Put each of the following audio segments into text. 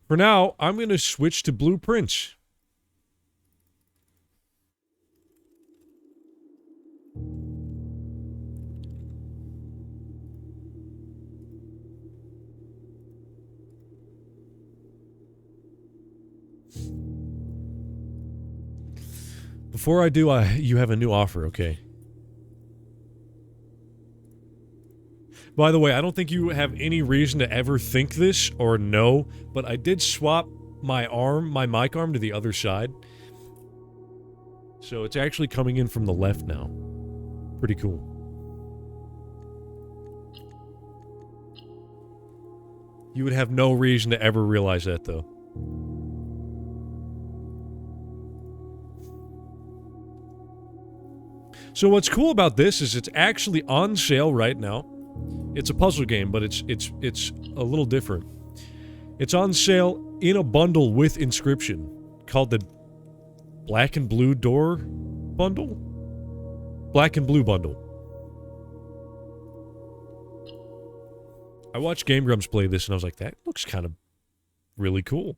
For now, I'm going to switch to blueprints. Before I do, you have a new offer, okay? By the way, I don't think you have any reason to ever think this or know, but I did swap my mic arm to the other side. So it's actually coming in from the left now. Pretty cool. You would have no reason to ever realize that, though. So what's cool about this is it's actually on sale right now. It's a puzzle game, but it's a little different. It's on sale in a bundle with Inscryption called the Black and Blue Door Bundle? Black and Blue Bundle. I watched Game Grumps play this and I was like, that looks kind of really cool.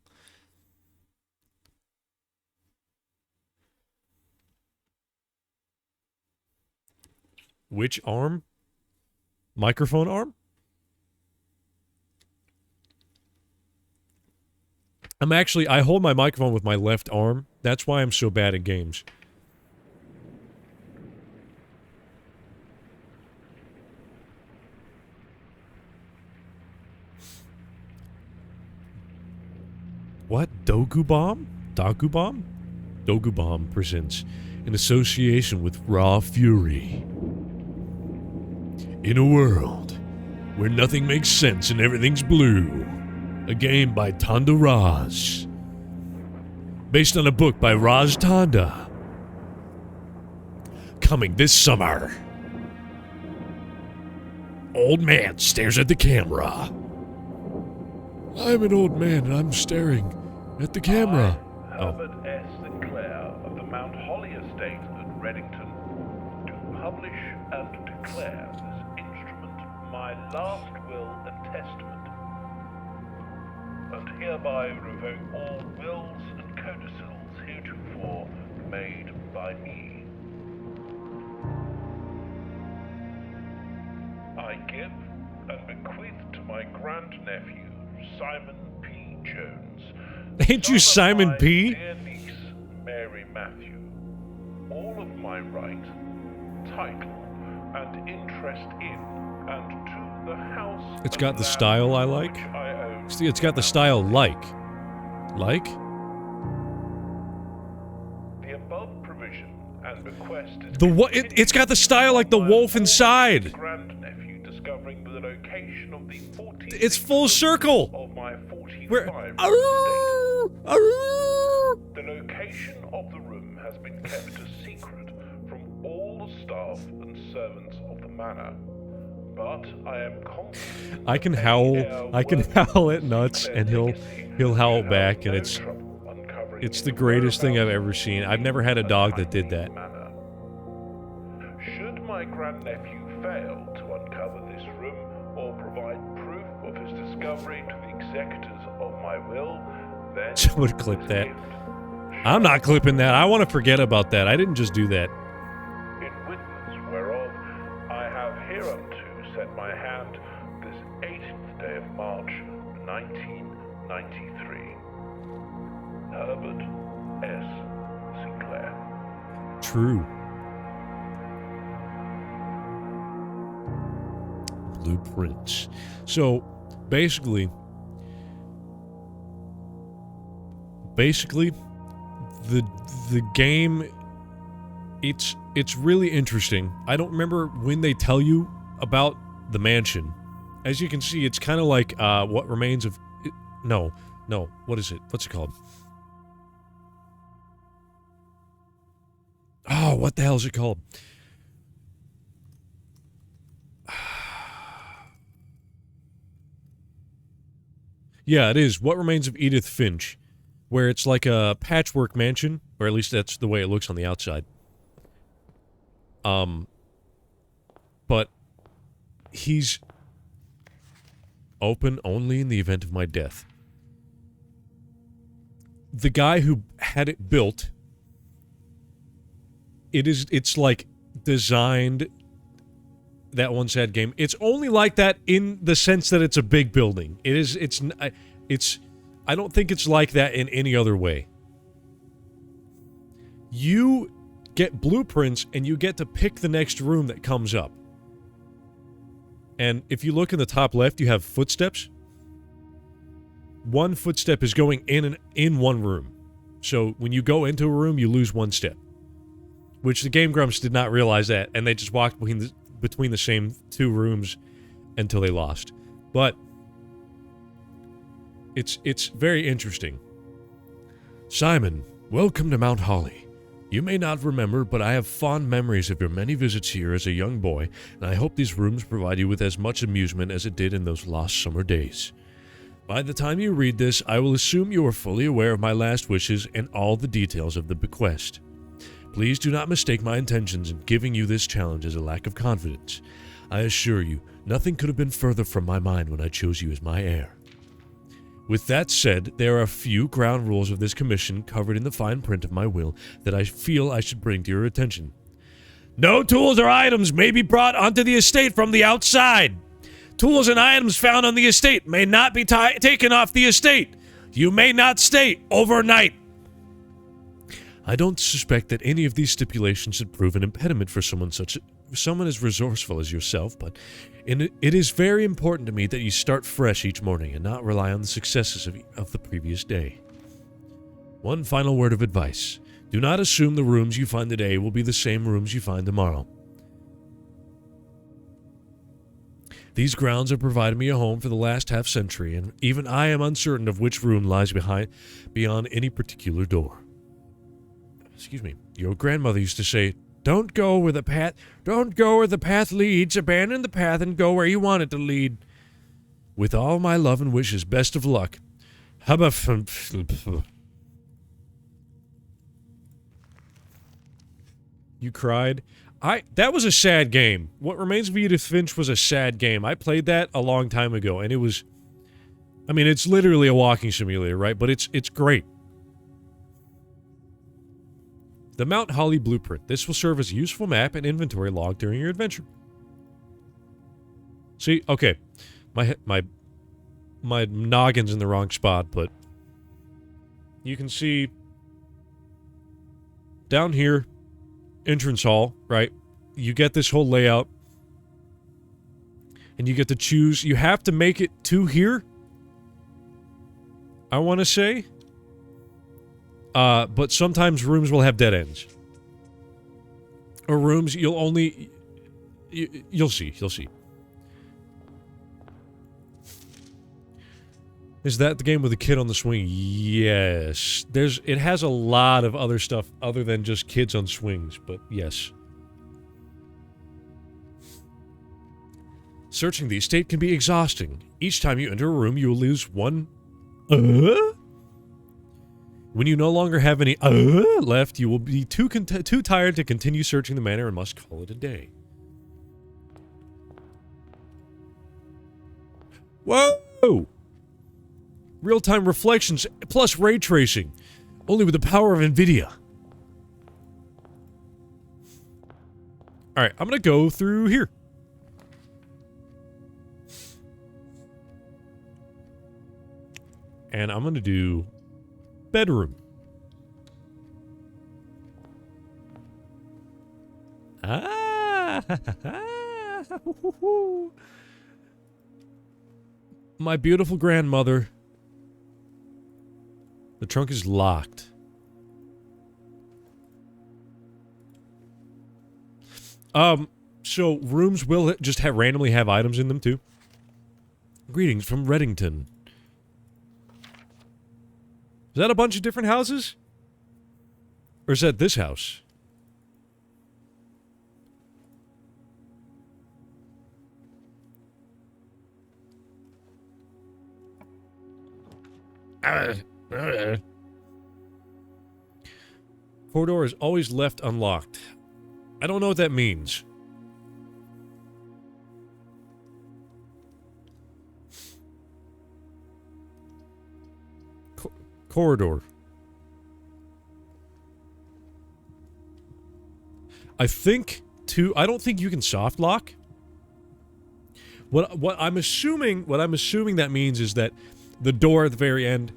Which arm? Microphone arm? I hold my microphone with my left arm. That's why I'm so bad at games. What? Dogu Bomb? Dogu Bomb presents in association with Raw Fury. In a world where nothing makes sense and everything's blue. A game by Tonda Raz. Based on a book by Raj Tonda. Coming this summer. Old man stares at the camera. I'm an old man and I'm staring at the camera. I, Herbert S. Sinclair of the Mount Holly Estate at Reddington, do publish and declare this instrument my last will and testament, and hereby revoke all wills and codicils heretofore made by me. I give and bequeath to my grandnephew, Simon P. Jones. Ain't you Simon P? Dear niece, Mary Matthew, all of my right, title, and interest in and to the house. It's got the style I like. See, it's got the style like. Like? The above provision and bequest is The what? It's got the style like the wolf inside. Grandnephew discovering the location of the 40. It's full circle. Of my 45 Where? The location of the room has been kept a secret from all the staff and servants of the manor. But I am confident I can howl at Nuts and he'll howl back, and it's the greatest thing I've ever seen. I've never had a dog that did that. Should my grandnephew fail to uncover this room or provide proof of his discovery to the executors of my will, then Someone clip that. I'm not clipping that. I want to forget about that. I didn't just do that. in witness whereof I have hereunto set my hand this 18th day of March, 1993. Herbert S. Sinclair. True. Blueprints. So, basically, the game, it's really interesting. I don't remember when they tell you about the mansion. As you can see, it's kind of like what remains of no, what is it? What's it called? Oh, what the hell is it called? Yeah, it is What Remains of Edith Finch, where it's like a patchwork mansion, or at least that's the way it looks on the outside. But he's open only in the event of my death. the guy who had it built, it's like designed that one sad game. It's only like that in the sense that it's a big building. I don't think it's like that in any other way. You get blueprints and you get to pick the next room that comes up. And if you look in the top left, you have footsteps. One footstep is going in one room. So when you go into a room, you lose one step. Which the Game Grumps did not realize that, and they just walked between the same two rooms until they lost. But it's very interesting. Simon, welcome to Mount Holly. You may not remember, but I have fond memories of your many visits here as a young boy, and I hope these rooms provide you with as much amusement as it did in those lost summer days. By the time you read this, I will assume you are fully aware of my last wishes and all the details of the bequest. Please do not mistake my intentions in giving you this challenge as a lack of confidence. I assure you, nothing could have been further from my mind when I chose you as my heir. With that said, there are a few ground rules of this commission covered in the fine print of my will that I feel I should bring to your attention. No tools or items may be brought onto the estate from the outside. Tools and items found on the estate may not be taken off the estate. You may not stay overnight. I don't suspect that any of these stipulations should prove an impediment for someone as resourceful as yourself, but it is very important to me that you start fresh each morning and not rely on the successes of the previous day. One final word of advice. Do not assume the rooms you find today will be the same rooms you find tomorrow. These grounds have provided me a home for the last half-century, and even I am uncertain of which room lies beyond any particular door. Excuse me. Your grandmother used to say, Don't go where the path leads. Abandon the path and go where you want it to lead. With all my love and wishes, best of luck. You cried? That was a sad game. What Remains of Edith Finch was a sad game. I played that a long time ago, and it was... I mean, it's literally a walking simulator, right? But it's great. The Mount Holly Blueprint. This will serve as a useful map and inventory log during your adventure. See, okay. My noggin's in the wrong spot, but... You can see... Down here... Entrance hall, right? You get this whole layout. And you get to choose... You have to make it to here. I want to say... but sometimes rooms will have dead ends. Or rooms you'll only... You'll see. Is that the game with the kid on the swing? Yes. It has a lot of other stuff other than just kids on swings, but yes. Searching the estate can be exhausting. Each time you enter a room, you will lose one... When you no longer have any left, you will be too tired to continue searching the manor and must call it a day. Whoa! Real-time reflections plus ray tracing. Only with the power of NVIDIA. Alright, I'm gonna go through here. And I'm gonna do... bedroom. My beautiful grandmother. The trunk is locked. So rooms will just randomly have items in them too. Greetings from Reddington. Is that a bunch of different houses? Or is that this house? Corridor is always left unlocked. I don't know what that means. Corridor. I think, too, I don't think you can soft lock. What I'm assuming that means is that the door at the very end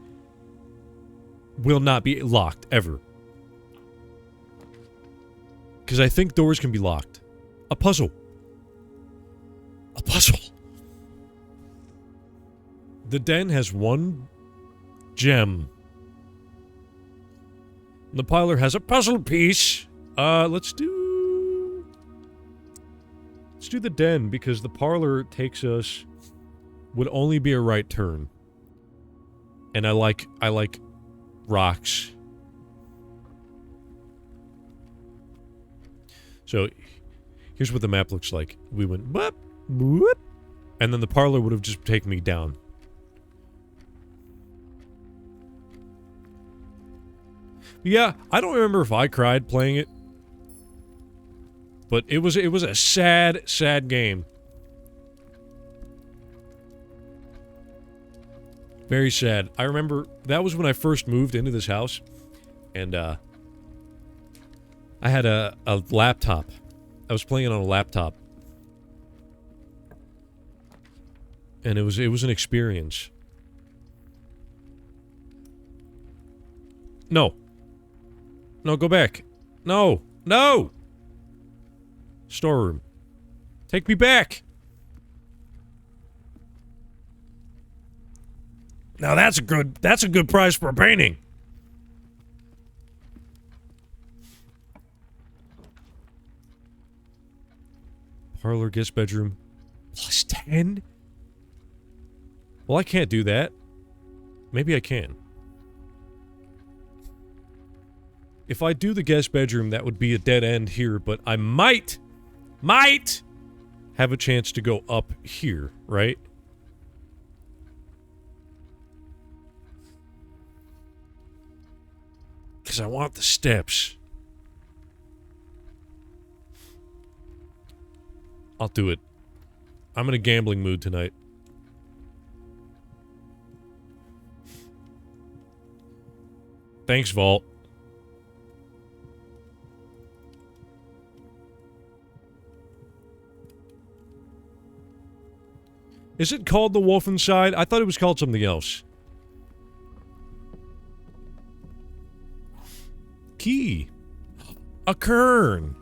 will not be locked, ever. Because I think doors can be locked. A puzzle. A puzzle. The den has one gem. The parlor has a puzzle piece. Let's do the den, because the parlor takes us... would only be a right turn. And I like rocks. So, here's what the map looks like. We went whoop, whoop, and then the parlor would have just taken me down. Yeah, I don't remember if I cried playing it. But it was a sad, sad game. Very sad. I remember that was when I first moved into this house, and I had a laptop. I was playing it on a laptop, and it was an experience. No, go back. No. Storeroom. Take me back. Now that's a good price for a painting. Parlor, guest bedroom. Plus 10? Well, I can't do that. Maybe I can. If I do the guest bedroom, that would be a dead end here, but I might have a chance to go up here, right? Because I want the steps. I'll do it. I'm in a gambling mood tonight. Thanks, Vault. Is it called the Wolf Inside? I thought it was called something else. Key. A kern.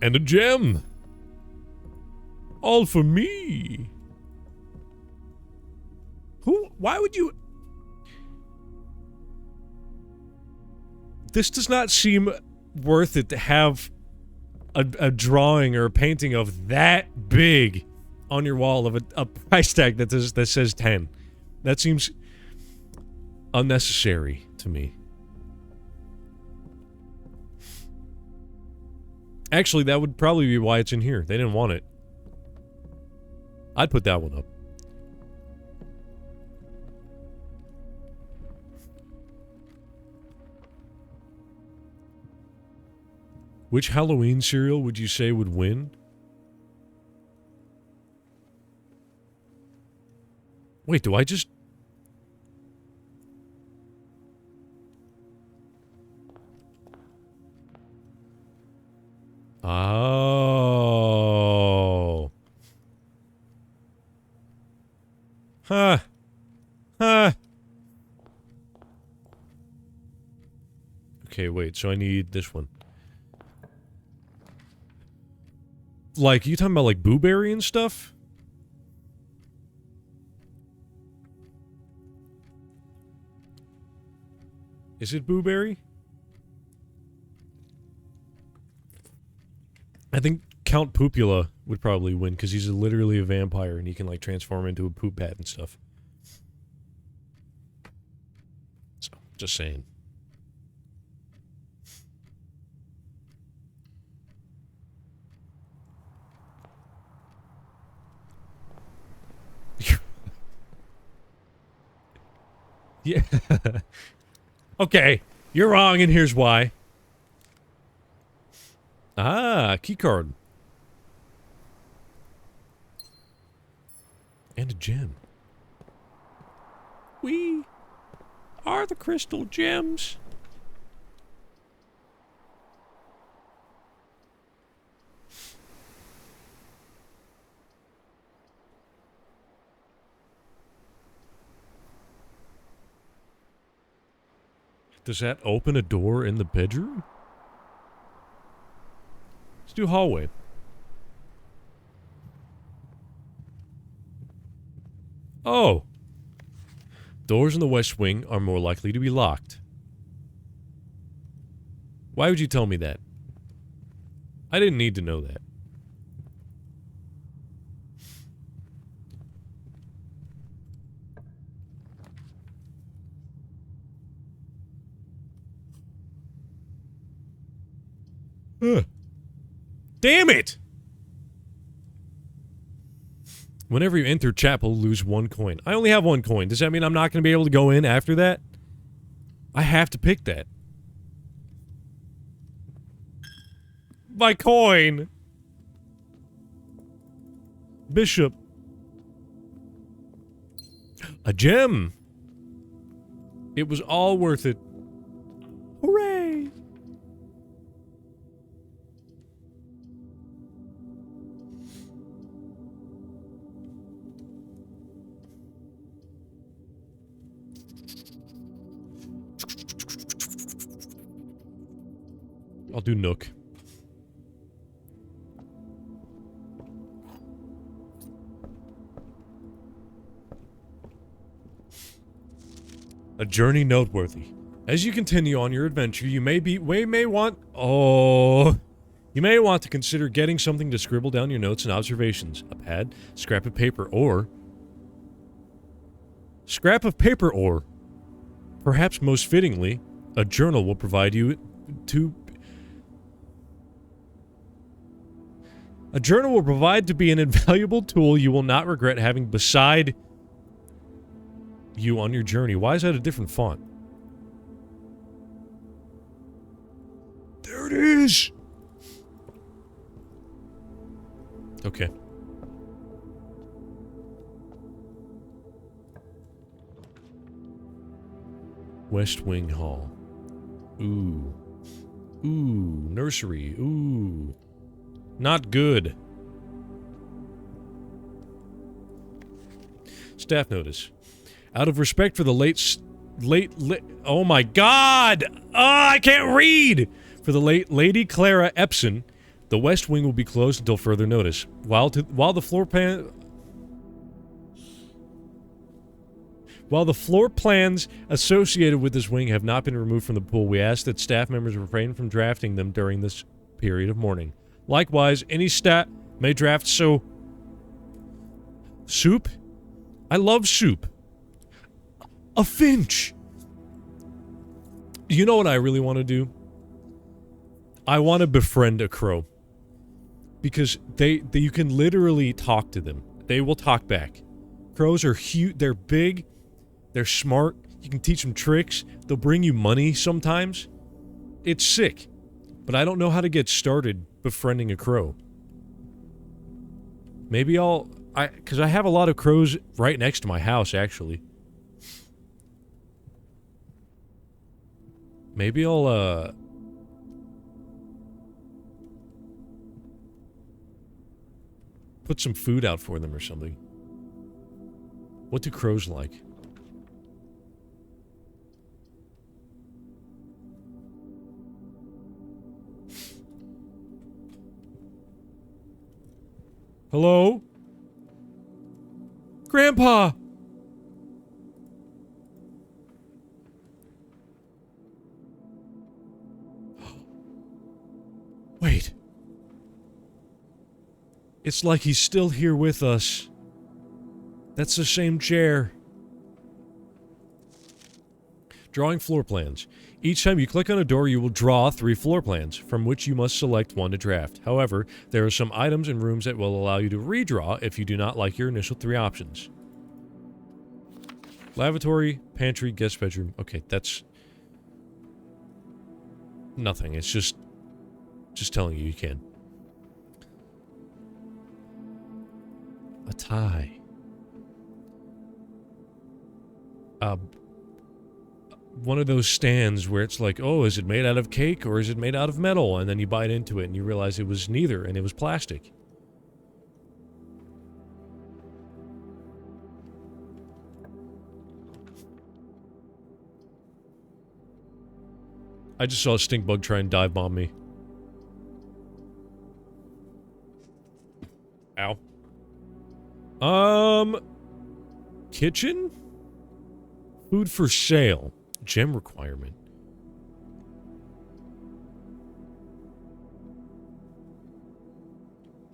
And a gem. All for me. Why would you... This does not seem worth it to have a drawing or a painting of that big on your wall of a price tag that says 10. That seems unnecessary to me. Actually, that would probably be why it's in here. They didn't want it. I'd put that one up. Which Halloween cereal would you say would win? Wait, do I just... Oh. Huh. Okay, wait, so I need this one. Like, you talking about, like, Boo Berry and stuff? Is it Boo Berry? I think Count Poopula would probably win, because he's literally a vampire, and he can, like, transform into a poop pad and stuff. So, just saying. Yeah. Okay, you're wrong, and here's why. Ah, keycard. And a gem. We are the crystal gems. Does that open a door in the bedroom? Let's do hallway. Oh. Doors in the West Wing are more likely to be locked. Why would you tell me that? I didn't need to know that. Damn it! Whenever you enter chapel, lose 1 coin. I only have 1 coin. Does that mean I'm not going to be able to go in after that? I have to pick that. My coin! Bishop. A gem! It was all worth it. Hooray! I'll do Nook. A journey noteworthy. As you continue on your adventure, you may want to consider getting something to scribble down your notes and observations. A pad, scrap of paper, or perhaps most fittingly, a journal will provide you A journal will provide to be an invaluable tool you will not regret having beside you on your journey. Why is that a different font? There it is! Okay. West Wing Hall. Ooh. Ooh. Nursery. Ooh. Not good. Staff notice. Out of respect for the late oh my god! I can't read! For the late Lady Clara Epson, the West Wing will be closed until further notice. While the floor plans associated with this wing have not been removed from the pool, we ask that staff members refrain from drafting them during this period of mourning. Likewise, any staff may draft soup? I love soup. A finch! You know what I really want to do? I want to befriend a crow. Because you can literally talk to them. They will talk back. Crows are huge, they're big, they're smart, you can teach them tricks, they'll bring you money sometimes. It's sick. But I don't know how to get started befriending a crow. Maybe because I have a lot of crows right next to my house, actually. Maybe I'll, put some food out for them or something. What do crows like? Hello? Grandpa! Wait. It's like he's still here with us. That's the same chair. Drawing floor plans. Each time you click on a door, you will draw 3 floor plans, from which you must select one to draft. However, there are some items and rooms that will allow you to redraw if you do not like your initial 3 options. Lavatory, pantry, guest bedroom. Okay, that's nothing. It's just telling you can. A tie. One of those stands where it's like, oh, is it made out of cake or is it made out of metal? And then you bite into it and you realize it was neither and it was plastic. I just saw a stink bug try and dive bomb me. Ow. Kitchen? Food for sale. Gem requirement.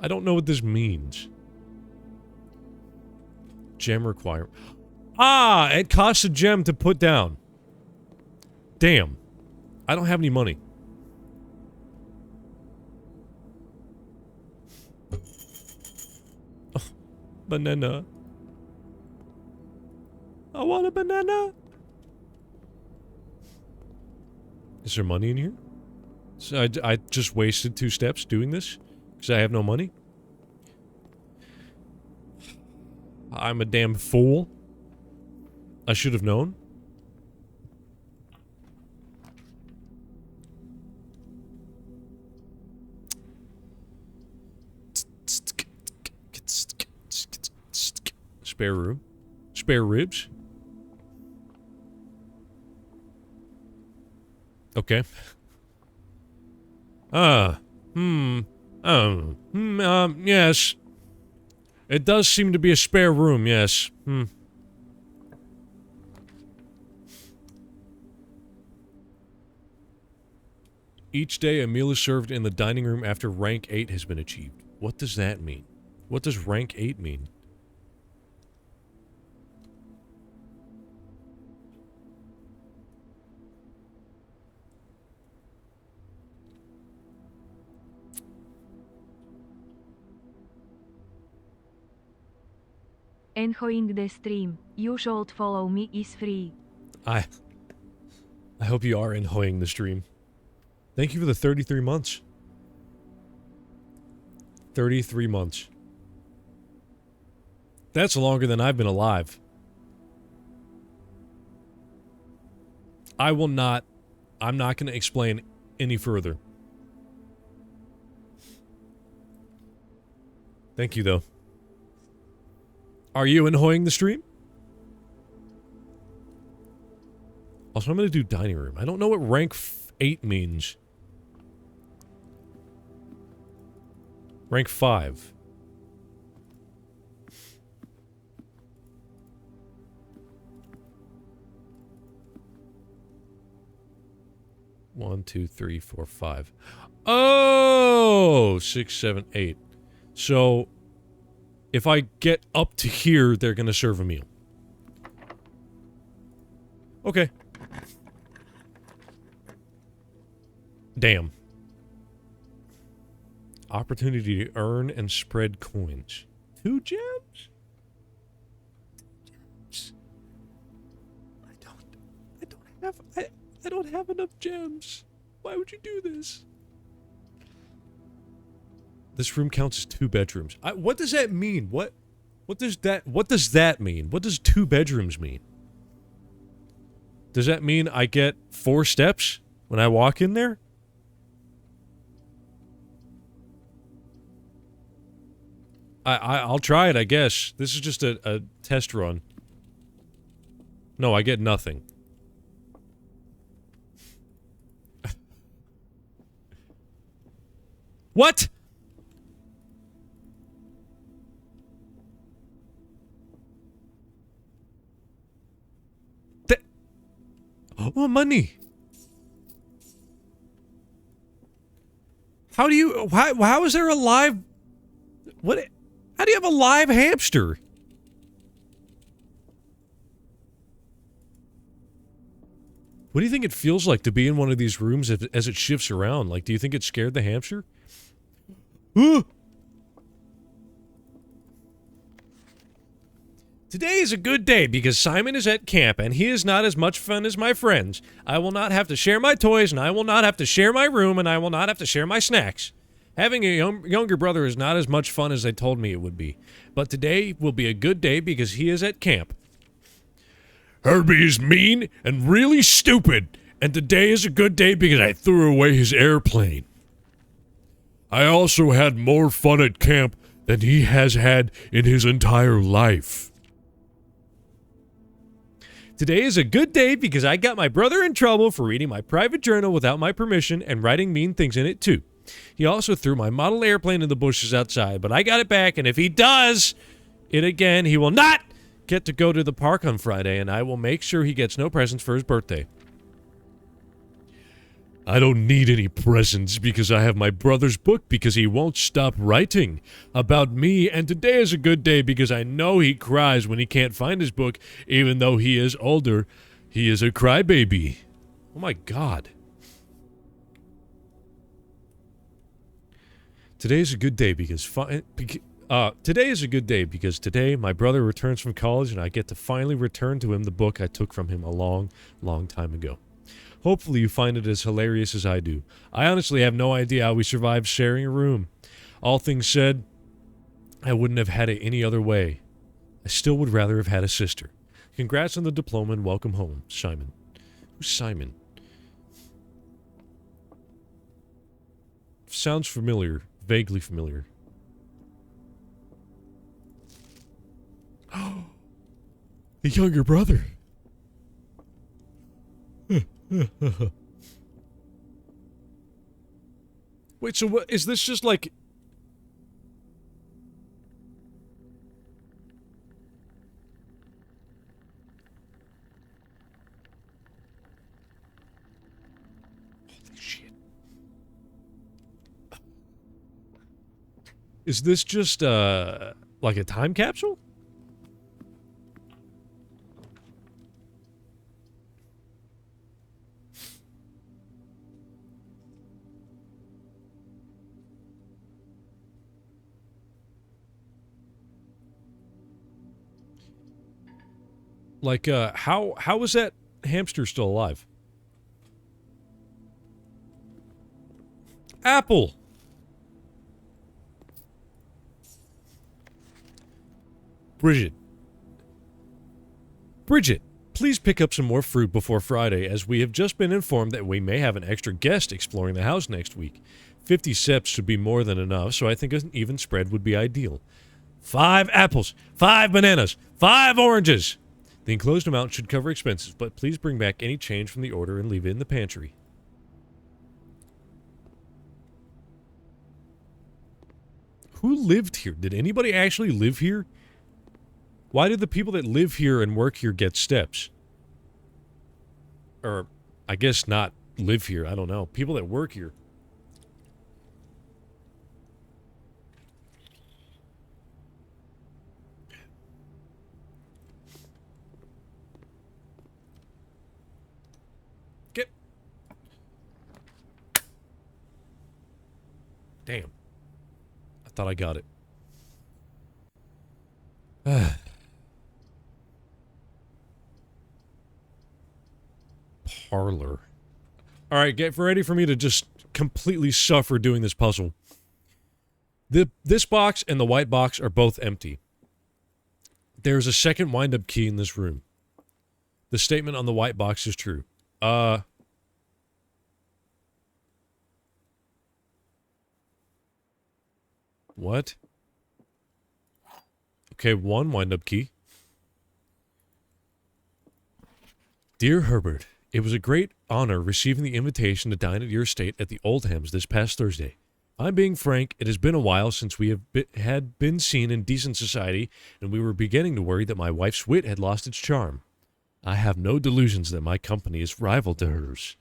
I don't know what this means. Gem requirement. Ah! It costs a gem to put down. Damn. I don't have any money. Oh, banana. I want a banana. Is there money in here? So I just wasted 2 steps doing this? Because I have no money? I'm a damn fool. I should have known. Spare room. Spare ribs. Okay. Yes. It does seem to be a spare room, yes. Each day, a meal is served in the dining room after rank 8 has been achieved. What does that mean? What does rank 8 mean? Enjoying the stream. You should follow me, is free. I hope you are enjoying the stream. Thank you for the 33 months. 33 months. That's longer than I've been alive. I'm not going to explain any further. Thank you, though. Are you enjoying the stream? Also, I'm going to do dining room. I don't know what rank 8 means. Rank 5. One, two, three, four, 5. Oh, 6, 7, 8. So, if I get up to here, they're gonna serve a meal. Okay. Damn. Opportunity to earn and spread coins. 2 gems? I don't have enough gems. Why would you do this? This room counts as 2 bedrooms. What does that mean? What does that mean? What does 2 bedrooms mean? Does that mean I get 4 steps when I walk in there? I'll try it, I guess. This is just a test run. No, I get nothing. What? Oh, money. How do you... How is there a live... What... How do you have a live hamster? What do you think it feels like to be in one of these rooms as it shifts around? Like, do you think it scared the hamster? Today is a good day because Simon is at camp and he is not as much fun as my friends. I will not have to share my toys and I will not have to share my room and I will not have to share my snacks. Having a younger brother is not as much fun as they told me it would be. But today will be a good day because he is at camp. Herbie is mean and really stupid, and today is a good day because I threw away his airplane. I also had more fun at camp than he has had in his entire life. Today is a good day because I got my brother in trouble for reading my private journal without my permission and writing mean things in it too. He also threw my model airplane in the bushes outside, but I got it back, and if he does it again, he will not get to go to the park on Friday, and I will make sure he gets no presents for his birthday. I don't need any presents because I have my brother's book because he won't stop writing about me, and today is a good day because I know he cries when he can't find his book, even though he is older. He is a crybaby. Oh my god. Today is a good day because today is a good day because today my brother returns from college and I get to finally return to him the book I took from him a long, long time ago. Hopefully you find it as hilarious as I do. I honestly have no idea how we survived sharing a room. All things said, I wouldn't have had it any other way. I still would rather have had a sister. Congrats on the diploma and welcome home, Simon. Who's Simon? Sounds familiar. Vaguely familiar. Oh, the younger brother. Wait, so what is this just like? Holy shit. Is this just like a time capsule? Like, how is that hamster still alive? Apple! Bridget, please pick up some more fruit before Friday, as we have just been informed that we may have an extra guest exploring the house next week. 50 seps should be more than enough, so I think an even spread would be ideal. 5 apples, 5 bananas, 5 oranges! The enclosed amount should cover expenses, but please bring back any change from the order and leave it in the pantry. Who lived here? Did anybody actually live here? Why do the people that live here and work here get steps? Or, I guess not live here, I don't know. People that work here. Get. Damn. I thought I got it. Parlor. Alright, get ready for me to just completely suffer doing this puzzle. This box and the white box are both empty. There's a second wind-up key in this room. The statement on the white box is true. What? Okay, one wind-up key. Dear Herbert, it was a great honor receiving the invitation to dine at your estate at the Oldhams this past Thursday. I'm being frank, it has been a while since we had been seen in decent society, and we were beginning to worry that my wife's wit had lost its charm. I have no delusions that my company is rival to hers.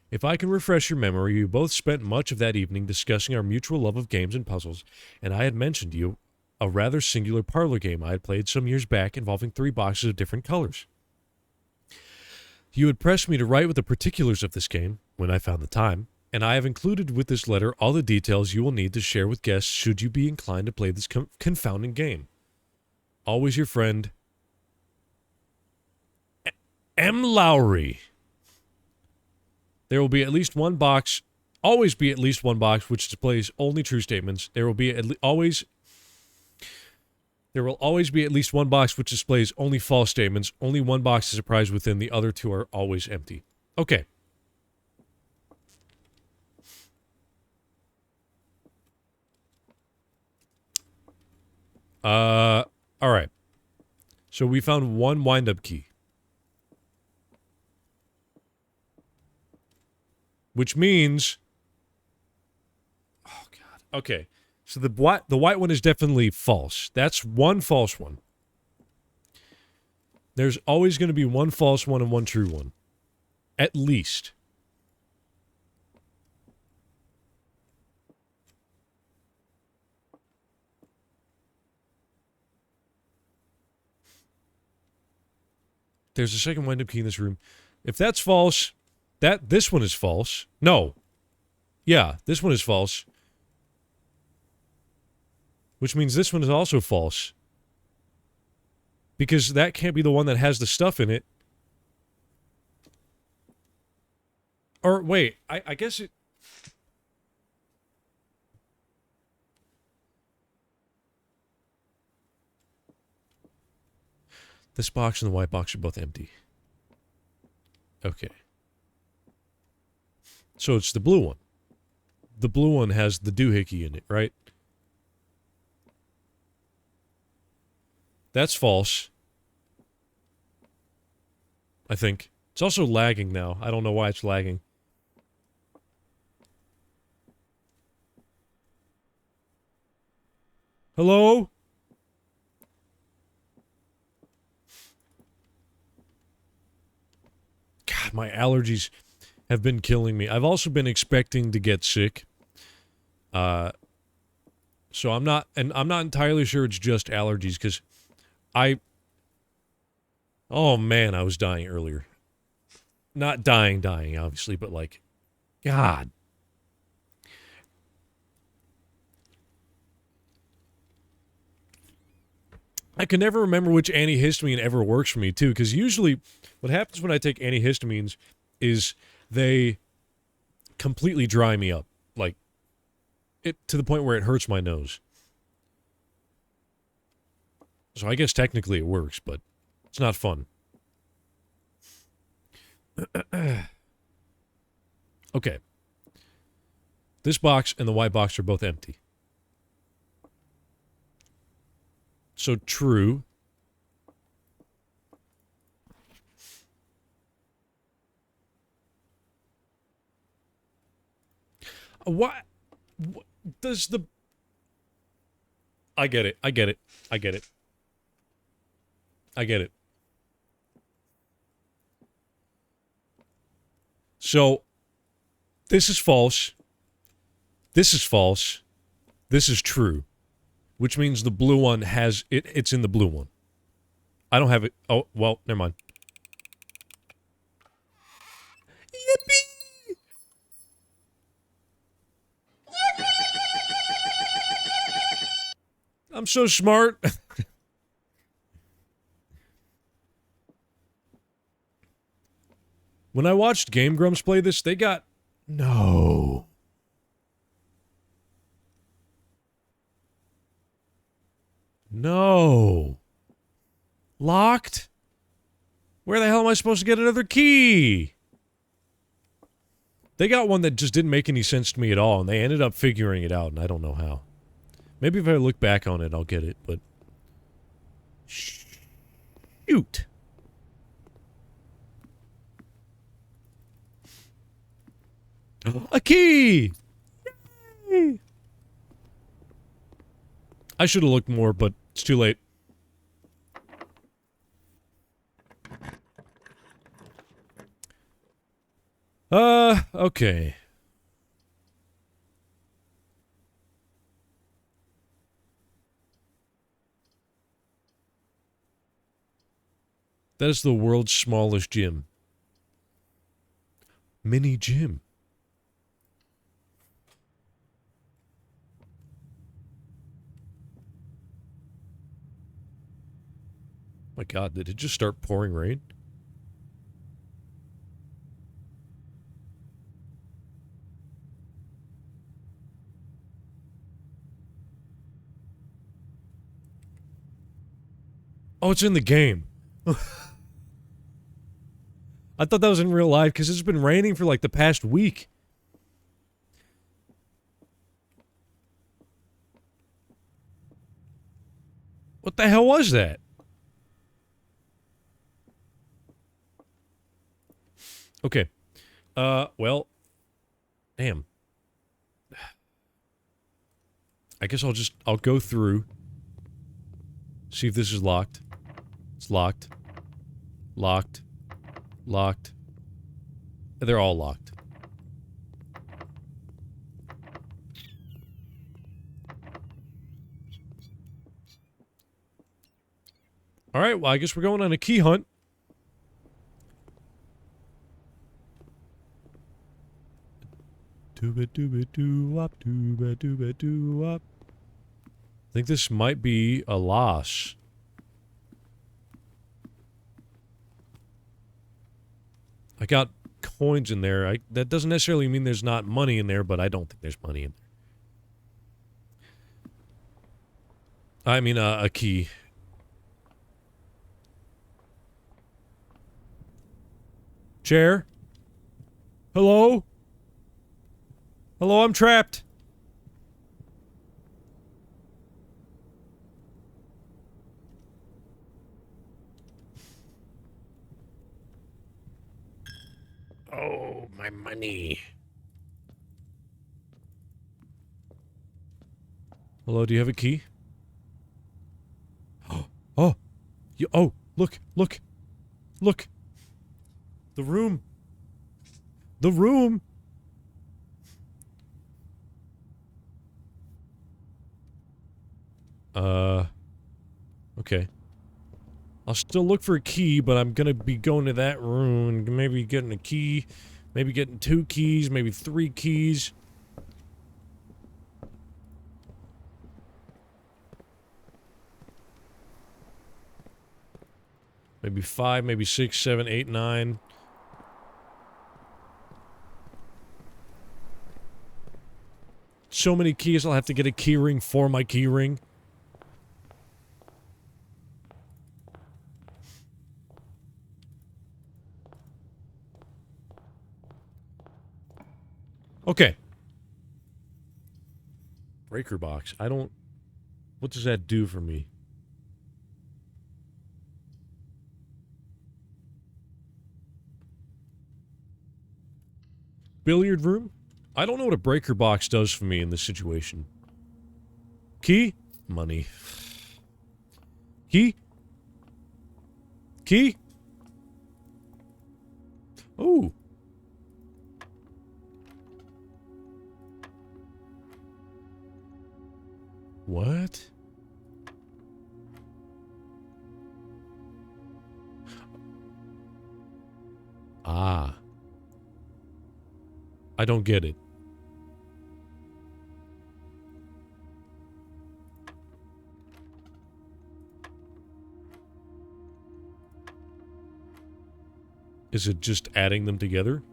If I can refresh your memory, we both spent much of that evening discussing our mutual love of games and puzzles, and I had mentioned to you a rather singular parlor game I had played some years back involving 3 boxes of different colors. You had pressed me to write with the particulars of this game, when I found the time, and I have included with this letter all the details you will need to share with guests should you be inclined to play this confounding game. Always your friend, M. Lowry. There will be at least one box, always be at least one box which displays only true statements. There will always be at least one box which displays only false statements. Only one box is a prize within, the other 2 are always empty. Okay. Alright. So we found one wind-up key. which means... Oh, God. Okay. So the white one is definitely false. That's one false one. There's always going to be one false one and one true one. At least. There's a second wind-up key in this room. If that's false, this one is false. No. Yeah, this one is false. Which means this one is also false. Because that can't be the one that has the stuff in it. Or, wait, I guess it... This box and the white box are both empty. Okay. So it's the blue one. The blue one has the doohickey in it, right? That's false. I think. It's also lagging now. I don't know why it's lagging. Hello? God, my allergies have been killing me. I've also been expecting to get sick. So I'm not entirely sure it's just allergies, because oh man, I was dying earlier. Not dying, obviously, but like, God. I can never remember which antihistamine ever works for me, too, because usually what happens when I take antihistamines is they completely dry me up, like, to the point where it hurts my nose. So I guess technically it works, but it's not fun. Okay. This box and the white box are both empty. So true. What does the... I get it. So, this is false. This is false. This is true. Which means the blue one has... It's in the blue one. I don't have it... Oh, well, never mind. Yippee! I'm so smart. When I watched Game Grumps play this, they got... No. No. Locked? Where the hell am I supposed to get another key? They got one that just didn't make any sense to me at all, and they ended up figuring it out, and I don't know how. Maybe if I look back on it, I'll get it, but... Shoot. A key! Yay! I should have looked more, but it's too late. Okay. That is the world's smallest gym. Mini gym. My God, did it just start pouring rain? Oh, it's in the game. I thought that was in real life because it's been raining for like the past week. What the hell was that? Okay. Well, Damn. I guess I'll go through. See if this is locked. It's locked. Locked. Locked. They're all locked. Alright, well, I guess we're going on a key hunt. Dooba-dooba-doo-wop, dooba-dooba-doo-wop. I think this might be a loss. I got coins in there. That doesn't necessarily mean there's not money in there, but I don't think there's money in there. I mean, a key. Chair? Hello? Hello, I'm trapped. Oh, my money. Hello, do you have a key? Oh, oh, look, look, look. The room. The room. Okay. I'll still look for a key, but I'm gonna be going to that room and maybe getting a key, maybe getting 2 keys, maybe 3 keys. Maybe 5, maybe 6, 7, 8, 9. So many keys, I'll have to get a key ring for my key ring. Okay. Breaker box. I don't... What does that do for me? Billiard room? I don't know what a breaker box does for me in this situation. Key? Money. Key? Key? Oh. What? Ah. I don't get it. Is it just adding them together?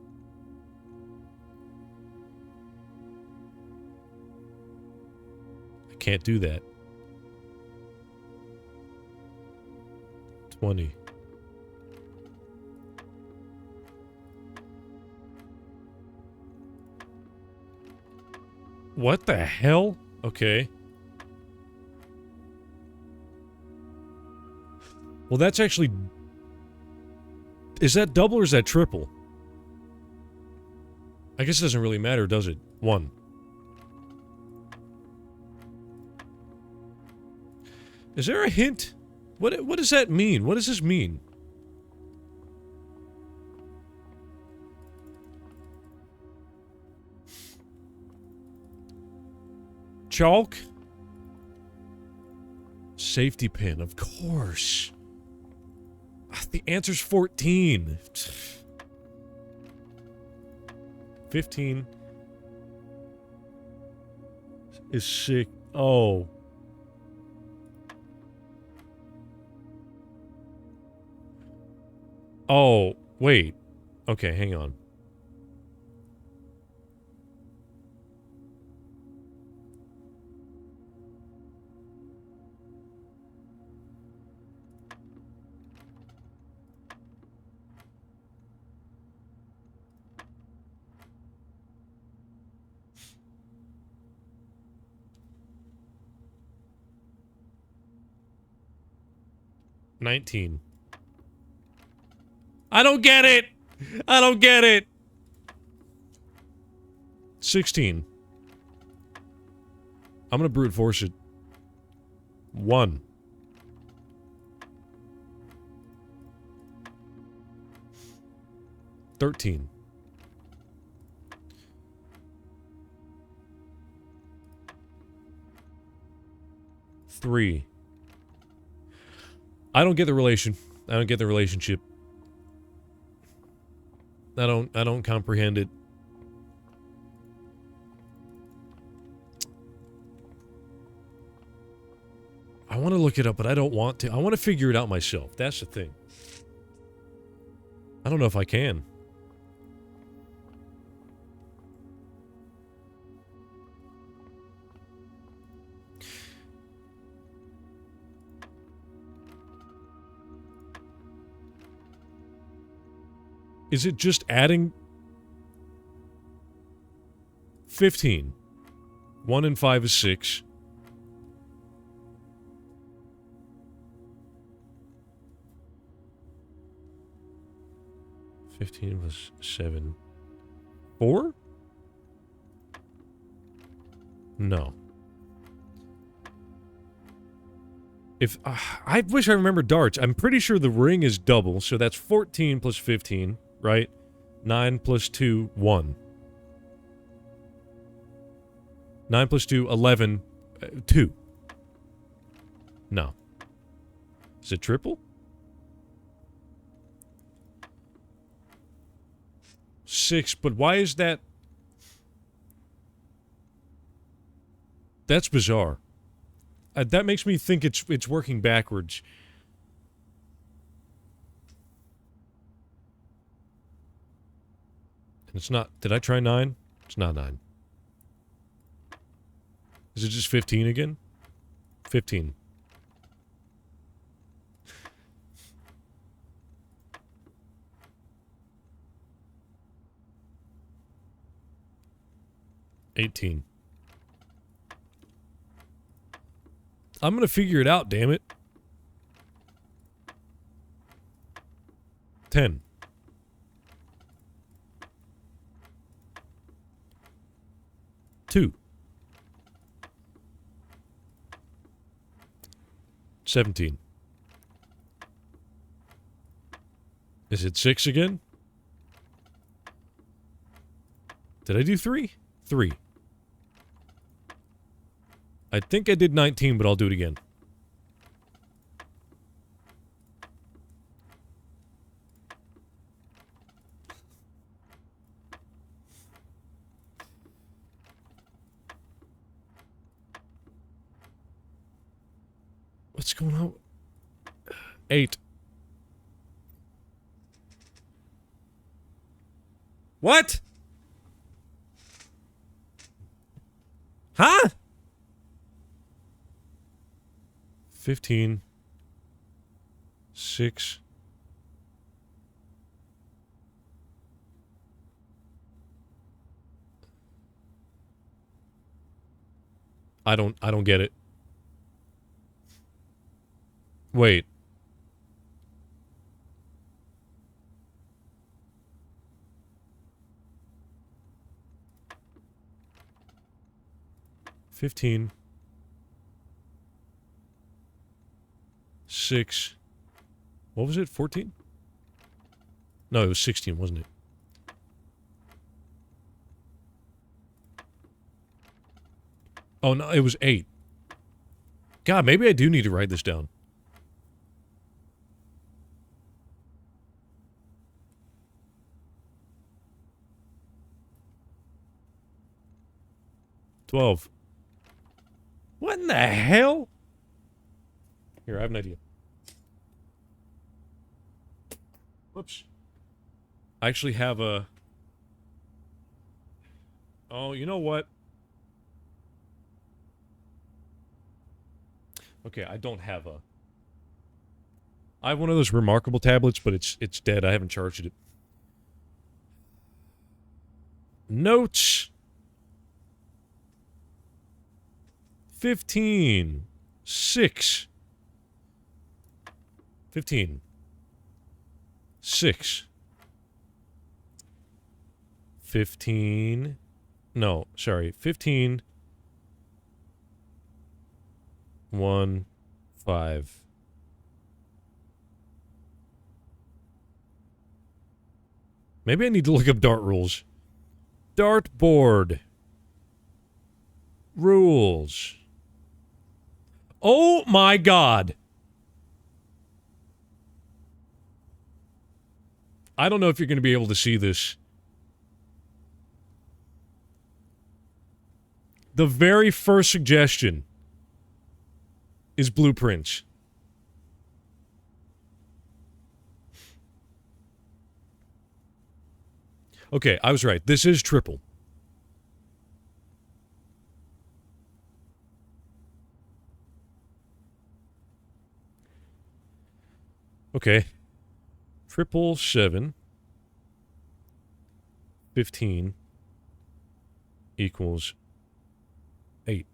I can't do that. 20. What the hell? Okay. Well, that's actually... Is that double or is that triple? I guess it doesn't really matter, does it? 1. Is there a hint? What does that mean? What does this mean? Chalk? Safety pin, of course. The answer's 14. 15 is 6. Oh. Oh, wait. Okay, hang on. $19. I don't get it! I don't get it! 16. I'm gonna brute force it. 1. $13. 3. I don't get the relation. I don't get the relationship. I don't comprehend it. I want to look it up, but I don't want to. I want to figure it out myself. That's the thing. I don't know if I can. Is it just adding 15? 1 and 5 is 6. $15 was 7. 4? No. If I wish I remembered darts. I'm pretty sure the ring is double, so that's 14 plus 15, right? 9 plus 2, 1. 9 plus 2, 11, 2. No. Is it triple? 6, but why is that? That's bizarre. That makes me think it's working backwards. And it's not. Did I try 9? It's not 9. Is it just 15 again? 15. $18. I'm gonna figure it out, damn it. 10. $2. 17. Is it 6 again? Did I do 3? 3. I think I did 19, but I'll do it again. What's going on? 8. What? Huh? 15. 6. I don't get it. Wait. $15. 6. What was it? 14? No, it was 16, wasn't it? Oh, no, it was 8. God, maybe I do need to write this down. $12. What in the hell? Here, I have an idea. Whoops. I actually have a... Oh, you know what? Okay, I don't have a... I have one of those Remarkable tablets, but it's dead. I haven't charged it. Notes. 15. 6. 15. 6. 15. No, sorry. 15. 1, 5. Maybe I need to look up dart rules. Dartboard. Rules. Oh my god. I don't know if you're going to be able to see this. The very first suggestion is blueprints. Okay, I was right. This is triple. Okay. 777 15 equals 8.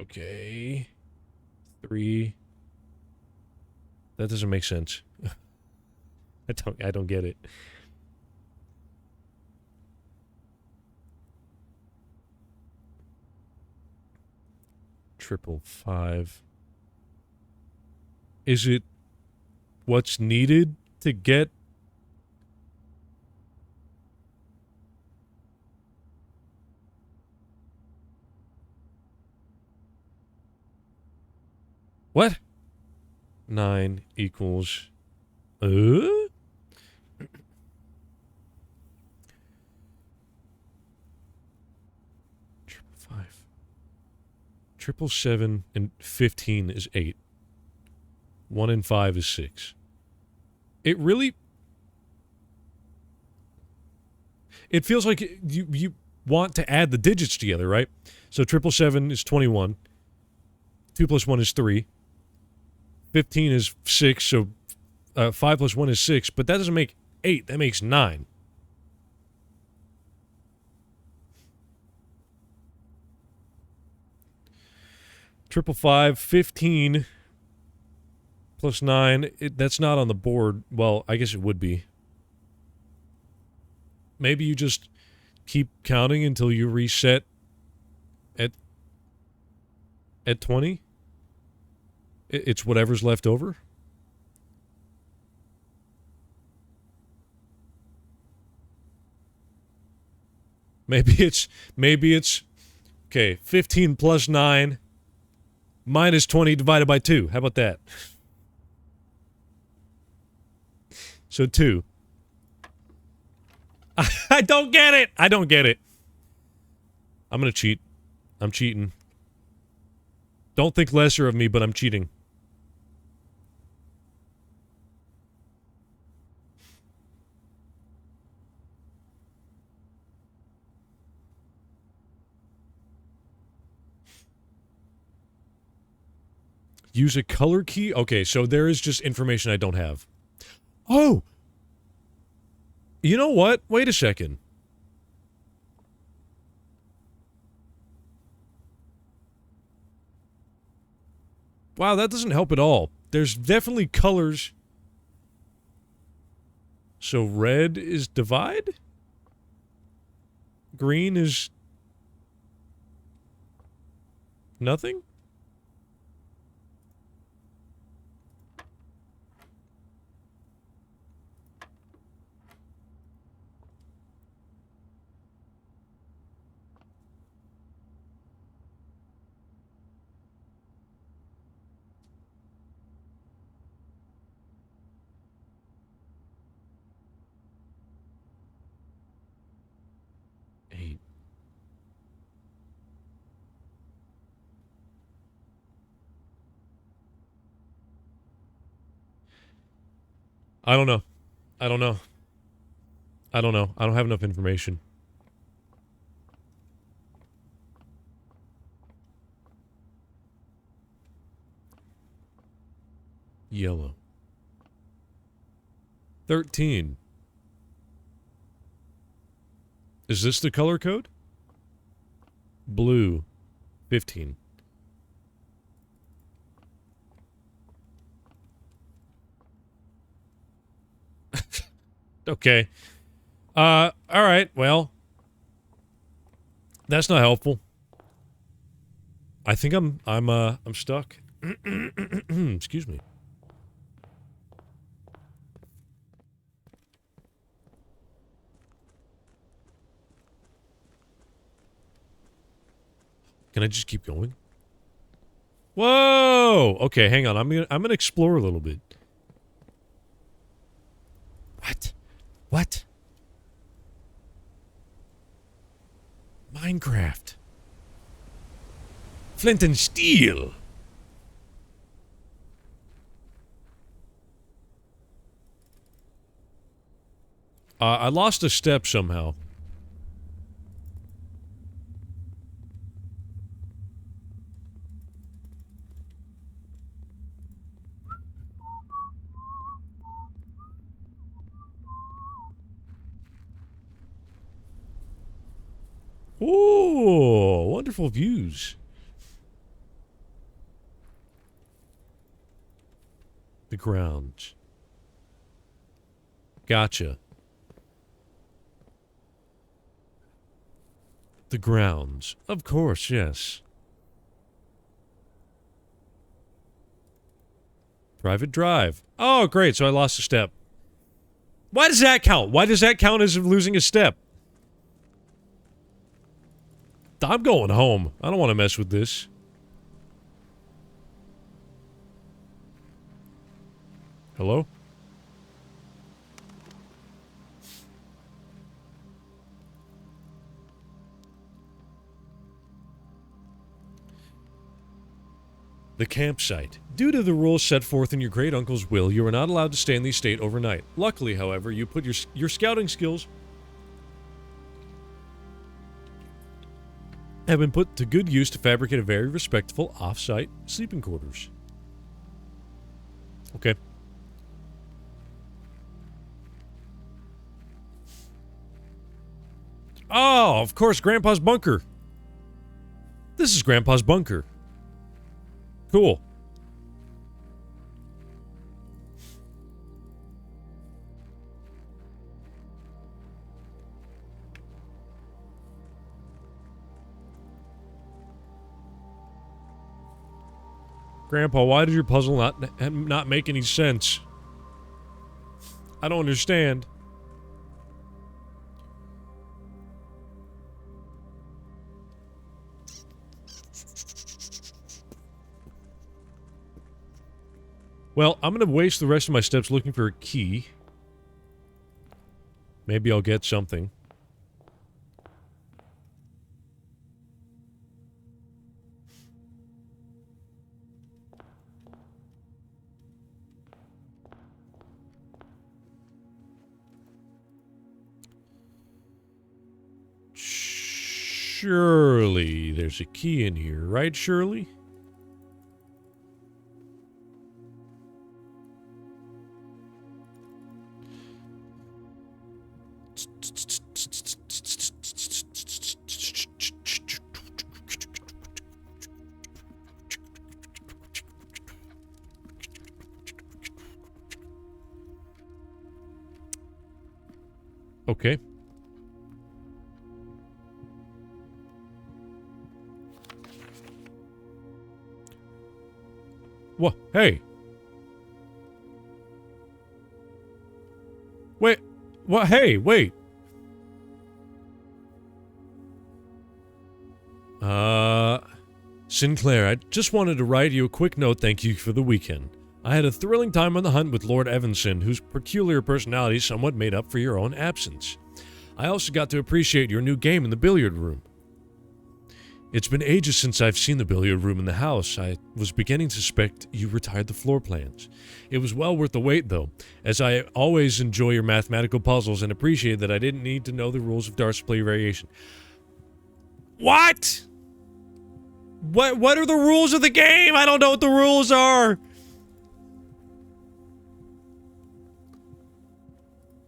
Okay. 3. That doesn't make sense. I don't get it. Triple 5. Is it what's needed to get? What? 9 equals... Triple 5. 777 and 15 is 8. 1 and 5 is 6. It really... It feels like you want to add the digits together, right? So 777 is 21. 2 plus 1 is 3. 15 is 6, so 5 plus 1 is 6, but that doesn't make 8, that makes 9. Triple 5, 15 plus 9, that's not on the board. Well, I guess it would be. Maybe you just keep counting until you reset at 20? It's whatever's left over? Maybe it's okay, 15 plus 9 minus 20 divided by 2. How about that? So 2. I don't get it. I don't get it. I'm going to cheat. I'm cheating. Don't think lesser of me, but I'm cheating. Use a color key? Okay, so there is just information I don't have. Oh! You know what? Wait a second. Wow, that doesn't help at all. There's definitely colors. So red is divide? Green is... nothing? I don't know. I don't know. I don't know. I don't have enough information. Yellow. 13. Is this the color code? Blue. 15. Okay. Alright, well. That's not helpful. I think I'm stuck. Excuse me. Can I just keep going? Whoa! Okay, hang on. I'm gonna explore a little bit. What? What? Minecraft. Flint and steel. I lost a step somehow. Ooh, wonderful views. The grounds. Gotcha. The grounds. Of course, yes. Private drive. Oh, great, so I lost a step. Why does that count? Why does that count as losing a step? I'm going home. I don't want to mess with this. Hello? The campsite. Due to the rules set forth in your great uncle's will, you are not allowed to stay in the estate overnight. Luckily, however, you put your scouting skills have been put to good use to fabricate a very respectful off-site sleeping quarters. Okay. Oh, of course, Grandpa's bunker. This is Grandpa's bunker. Cool. Grandpa, why did your puzzle not make any sense? I don't understand. Well, I'm gonna waste the rest of my steps looking for a key. Maybe I'll get something. Surely there's a key in here, right, Shirley? Okay. What? Hey. Wait. What? Hey, wait. Sinclair, I just wanted to write you a quick note thank you for the weekend. I had a thrilling time on the hunt with Lord Evanson, whose peculiar personality somewhat made up for your own absence. I also got to appreciate your new game in the billiard room. It's been ages since I've seen the billiard room in the house. I was beginning to suspect you retired the floor plans. It was well worth the wait, though, as I always enjoy your mathematical puzzles and appreciate that I didn't need to know the rules of Dart's play variation. What? What are the rules of the game? I don't know what the rules are.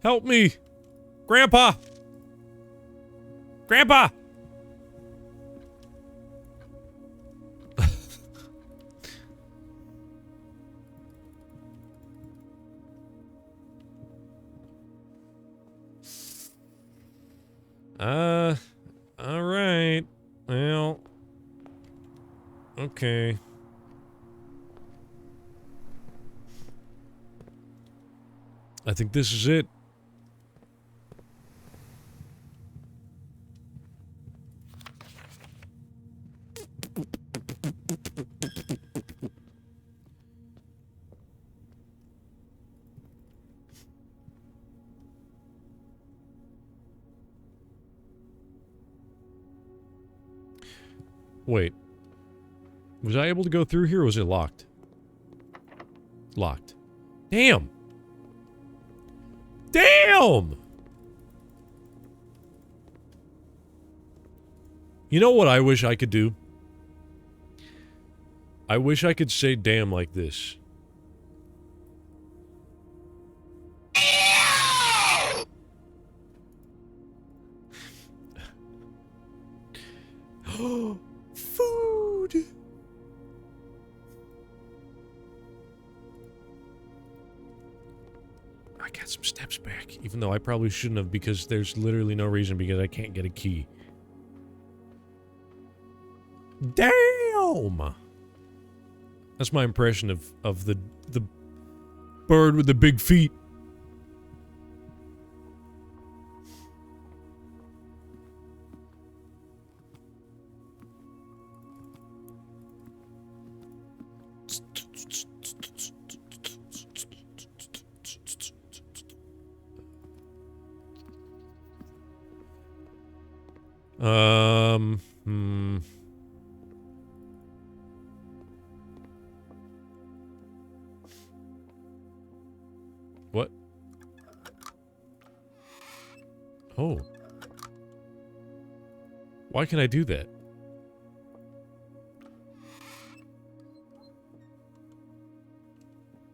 Help me. Grandpa. Grandpa. Alright. Well. Okay. I think this is it. Wait. Was I able to go through here or was it locked? Locked. Damn! Damn! You know what I wish I could do? I wish I could say damn like this. Food! I got some steps back, even though I probably shouldn't have because there's literally no reason because I can't get a key. Damn! That's my impression of the bird with the big feet. What? Oh. Why can I do that?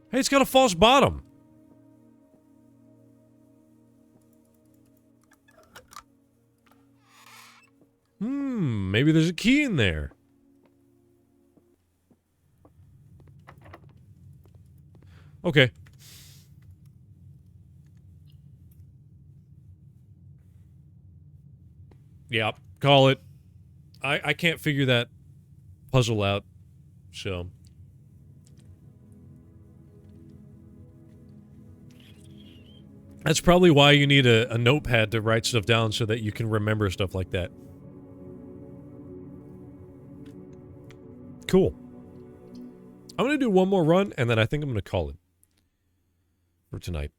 Hey, it's got a false bottom. Maybe there's a key in there. Okay. Yeah, call it. I can't figure that puzzle out, so. That's probably why you need a notepad to write stuff down so that you can remember stuff like that. Cool. I'm gonna do one more run, and then I think I'm gonna call it for tonight.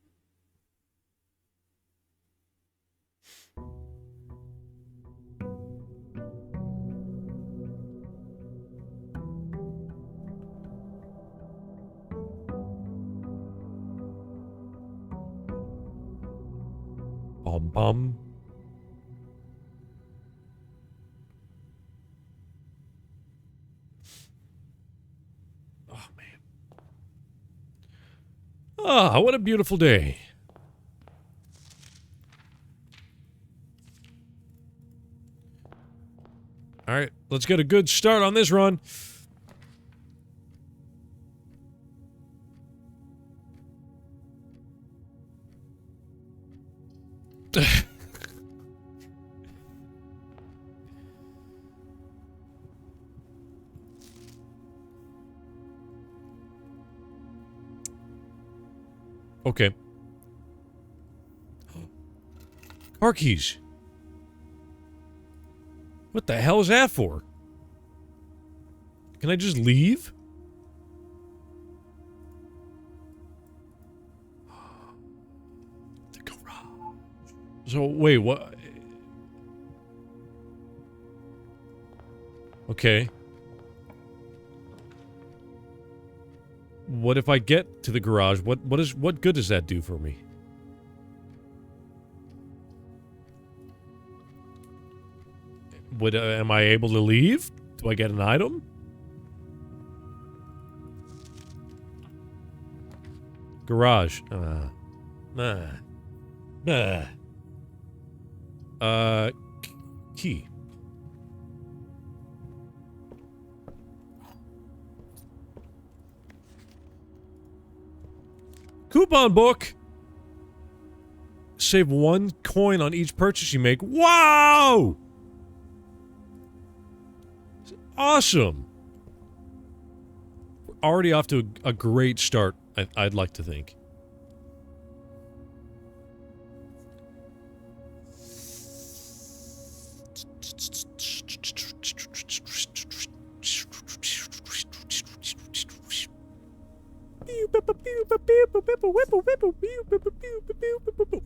Bum. Oh, man. Ah, what a beautiful day. All right, let's get a good start on this run. Okay. Car keys. What the hell is that for? Can I just leave? The garage. So, wait, what? Okay. What if I get to the garage? What good does that do for me? Am I able to leave? Do I get an item? Garage. Key. Coupon book. Save 1 coin on each purchase you make. Wow! Awesome! We're already off to a great start, I'd like to think.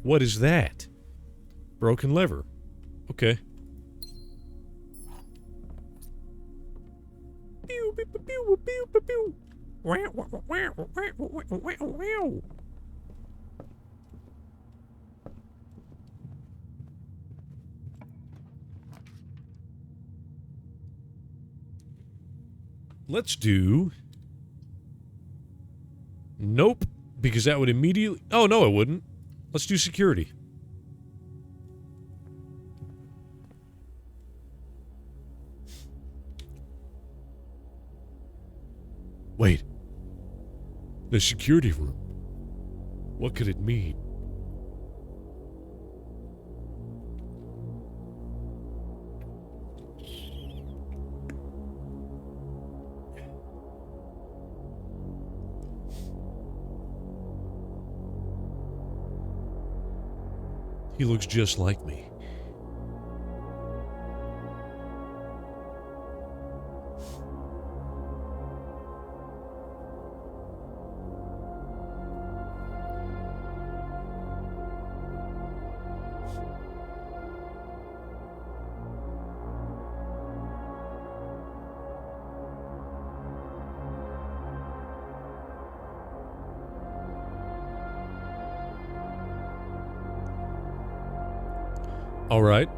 What is that? Broken lever. Okay. Let's do... Nope, because that would immediately... Oh, no, it wouldn't. Let's do security. Wait. The security room. What could it mean? He looks just like me. All right.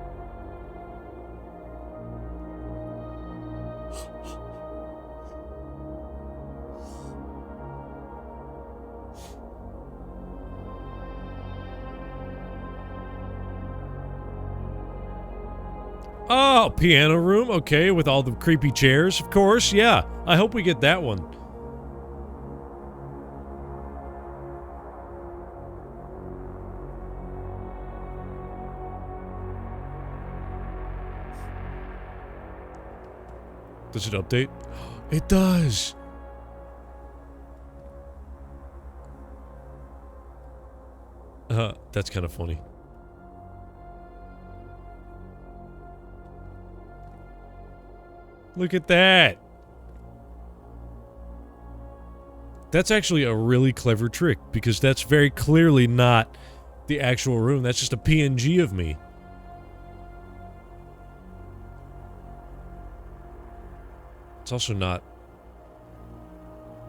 Oh, piano room. Okay, with all the creepy chairs, of course. Yeah, I hope we get that one. Does it update? It does! That's kind of funny. Look at that! That's actually a really clever trick, because that's very clearly not the actual room. That's just a PNG of me. It's also not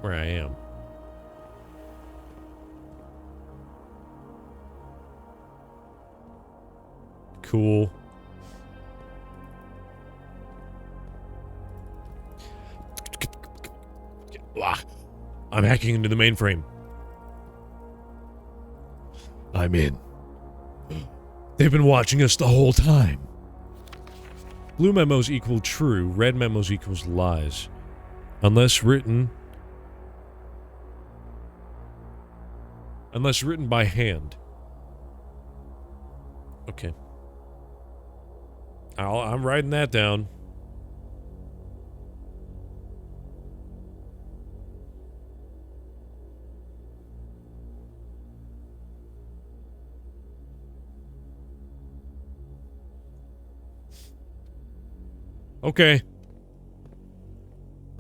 where I am. Cool. I'm hacking into the mainframe. I'm in. They've been watching us the whole time. Blue memos equal true, red memos equals lies. Unless written by hand. Okay. I'm writing that down. Okay.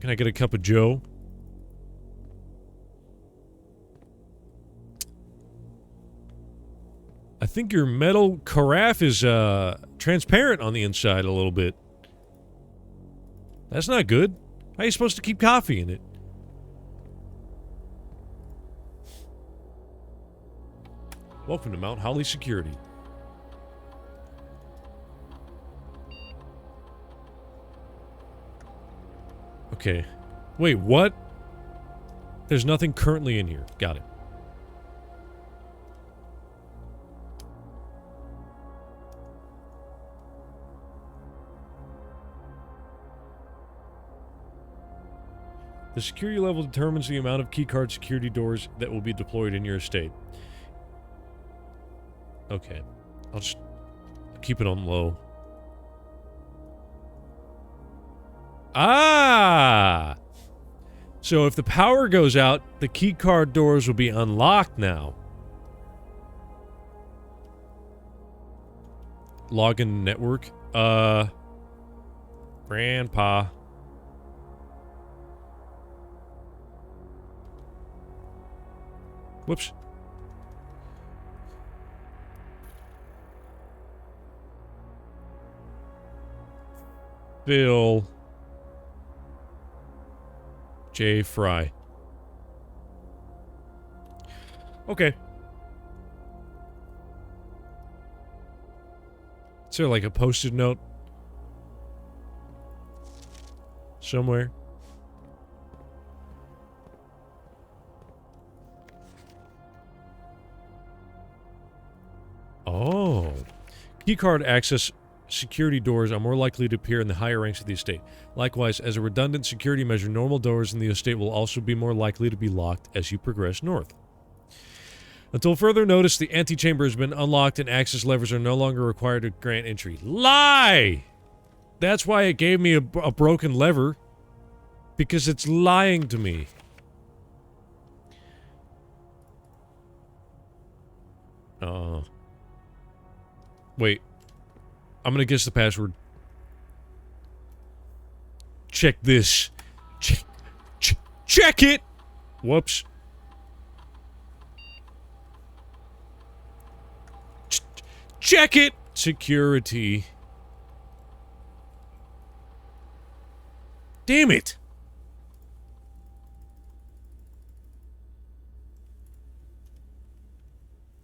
Can I get a cup of Joe? I think your metal carafe is transparent on the inside a little bit. That's not good. How are you supposed to keep coffee in it? Welcome to Mount Holly Security. Okay. Wait, what? There's nothing currently in here. Got it. The security level determines the amount of keycard security doors that will be deployed in your estate. Okay. I'll just keep it on low. Ah! So if the power goes out, the keycard doors will be unlocked now. Login network. Grandpa. Whoops. Phil. J. Fry. Okay. Is there like a post-it note? Somewhere? Oh. Keycard access security doors are more likely to appear in the higher ranks of the estate. Likewise, as a redundant security measure, normal doors in the estate will also be more likely to be locked as you progress north. Until further notice, the antechamber has been unlocked and access levers are no longer required to grant entry. Lie! That's why it gave me a broken lever. Because it's lying to me. Wait. I'm gonna guess the password. Check this. Check it! Whoops. Check it! Security. Damn it!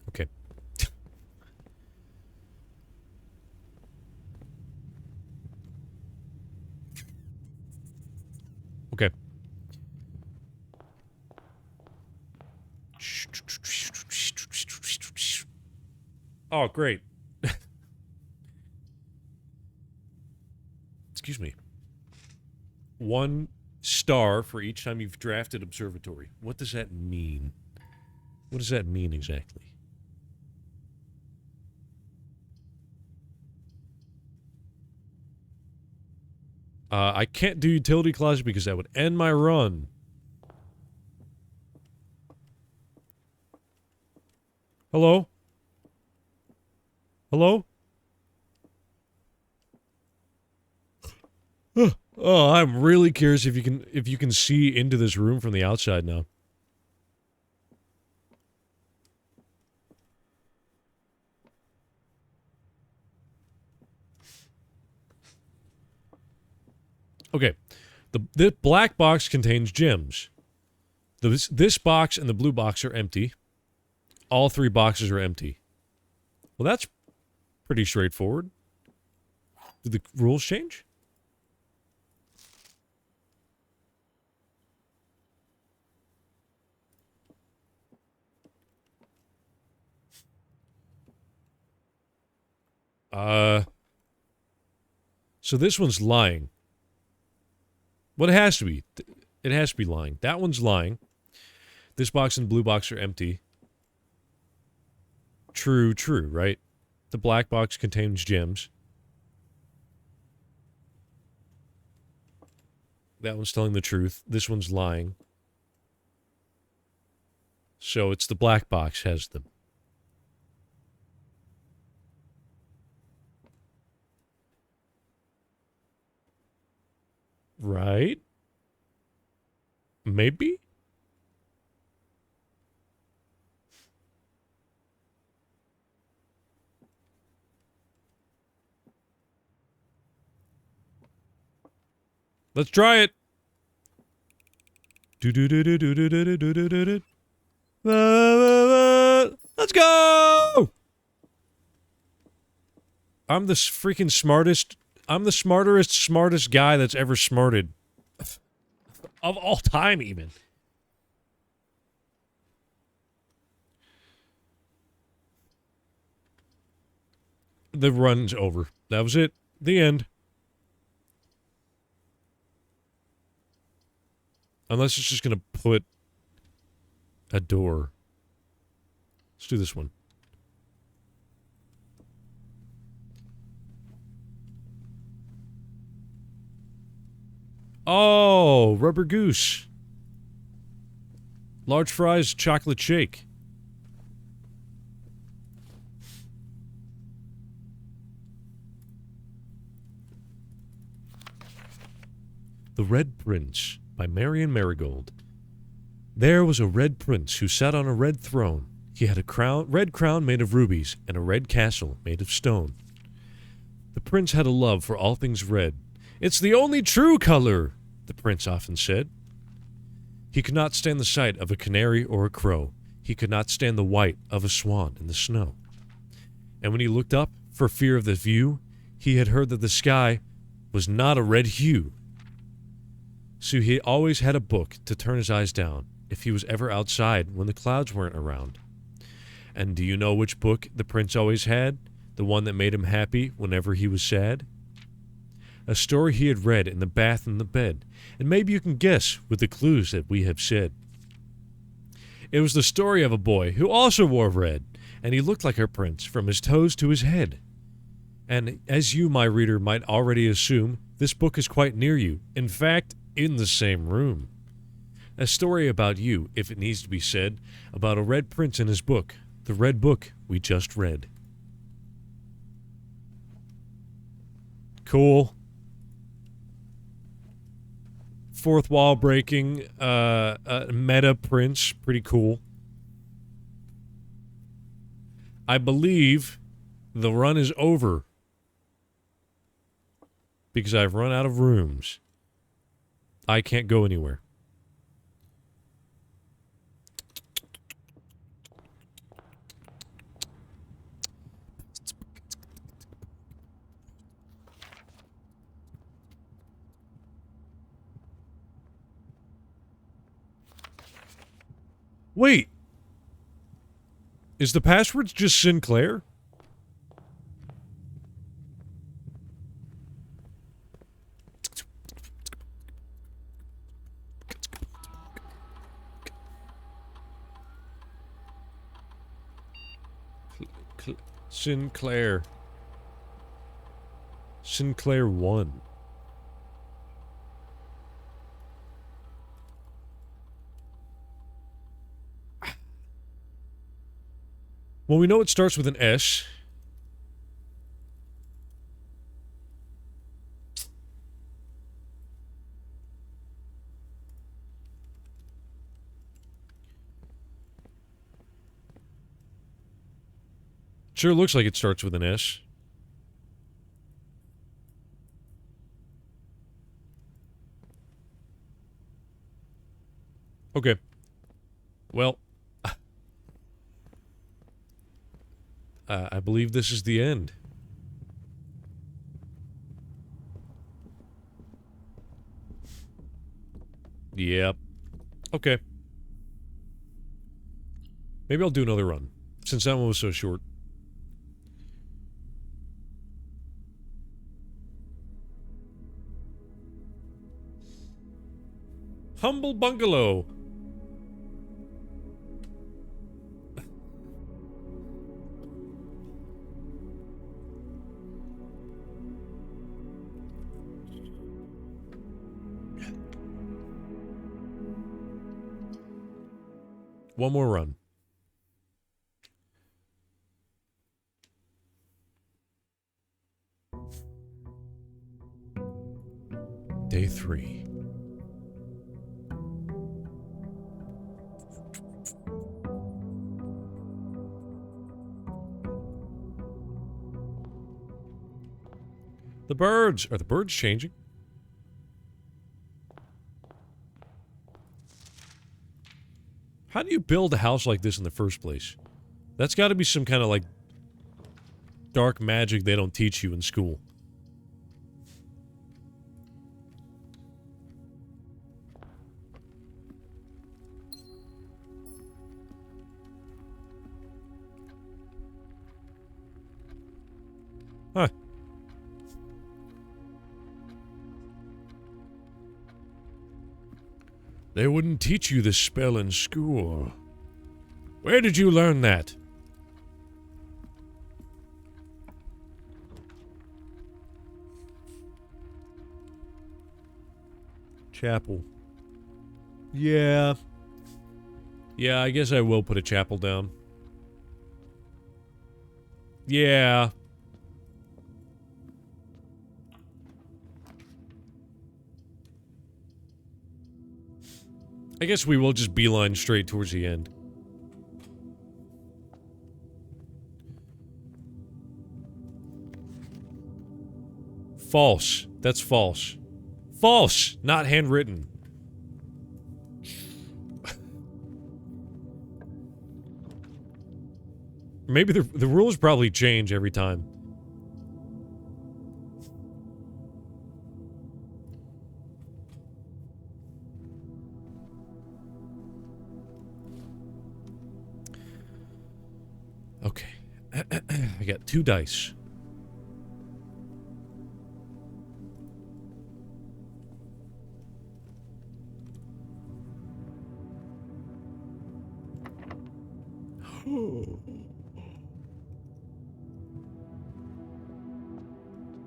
Okay. Okay. Oh, great. Excuse me. 1 star for each time you've drafted observatory. What does that mean? What does that mean exactly? I can't do utility closet because that would end my run. Hello? Hello? Oh, I'm really curious if you can see into this room from the outside now. Okay. The black box contains gems. This box and the blue box are empty. All 3 boxes are empty. Well, that's pretty straightforward. Did the rules change? So this one's lying. Well, it has to be. It has to be lying. That one's lying. This box and blue box are empty. True, right? The black box contains gems. That one's telling the truth. This one's lying. So it's the black box has them. Right? Maybe? Let's try it. Let's go! I'm the freaking smartest. I'm the smartest guy that's ever smarted. Of all time, even. The run's over. That was it. The end. Unless it's just gonna put a door. Let's do this one. Oh, rubber goose. Large fries, chocolate shake. The Red Prince by Marion Marigold. There was a red prince who sat on a red throne. He had a red crown made of rubies and a red castle made of stone. The prince had a love for all things red. It's the only true color, the prince often said. He could not stand the sight of a canary or a crow. He could not stand the white of a swan in the snow. And when he looked up for fear of the view, he had heard that the sky was not a red hue. So he always had a book to turn his eyes down if he was ever outside when the clouds weren't around. And do you know which book the prince always had? The one that made him happy whenever he was sad? A story he had read in the bath and the bed, and maybe you can guess with the clues that we have said. It was the story of a boy who also wore red, and he looked like our prince from his toes to his head. And as you, my reader, might already assume, this book is quite near you. In fact, in the same room. A story about you, if it needs to be said, about a red prince and his book, the red book we just read. Cool. Fourth wall breaking, meta prince, pretty cool. I believe the run is over because I've run out of rooms. I can't go anywhere. Wait. Is the password just Sinclair? Sinclair. Sinclair 1. Well, we know it starts with an S. Sure looks like it starts with an S. Okay. Well, I believe this is the end. Yep. Okay. Maybe I'll do another run, since that one was so short. Humble Bungalow. One more run. Day 3. The birds. Are the birds changing? How do you build a house like this in the first place? That's got to be some kind of, like, dark magic they don't teach you in school. Huh. They wouldn't teach you this spell in school. Where did you learn that? Chapel. Yeah. Yeah, I guess I will put a chapel down. Yeah. I guess we will just beeline straight towards the end. False. That's false. False! Not handwritten. Maybe the rules probably change every time. Okay. I got 2 dice.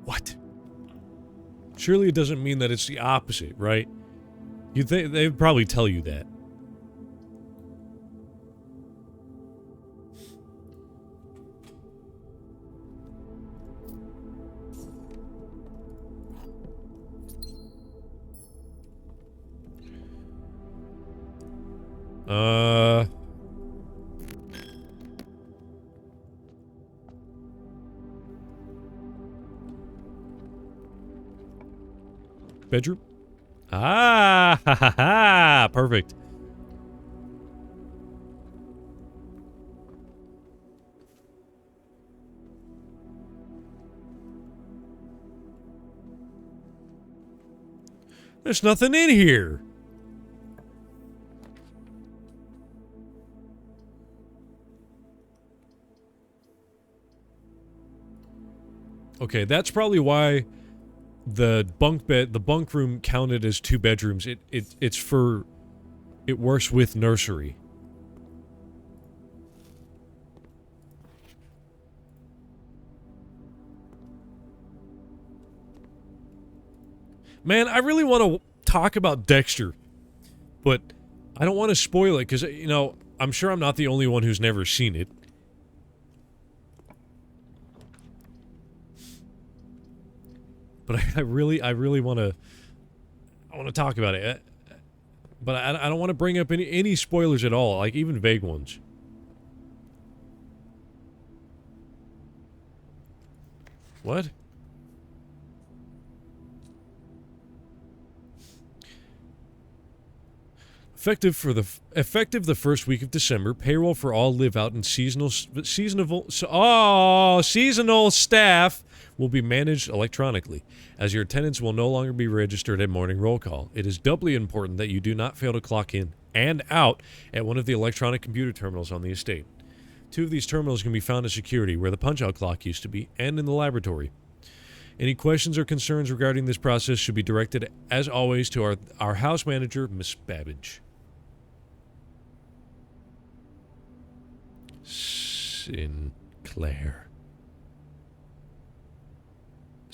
What? Surely it doesn't mean that it's the opposite, right? You'd think they'd probably tell you that. Bedroom? Ah, ha ha ha, perfect. There's nothing in here. Okay, that's probably why the bunk room counted as 2 bedrooms. It's for, it works with nursery. Man, I really want to talk about Dexter, but I don't want to spoil it because, you know, I'm sure I'm not the only one who's never seen it. But I really want to. I want to talk about it, but I don't want to bring up any spoilers at all, like even vague ones. What? Effective the first week of December, payroll for all live out and seasonal staff will be managed electronically, as your attendance will no longer be registered at morning roll call. It is doubly important that you do not fail to clock in and out at one of the electronic computer terminals on the estate. 2 of these terminals can be found at security, where the punch-out clock used to be, and in the laboratory. Any questions or concerns regarding this process should be directed, as always, to our house manager, Miss Babbage.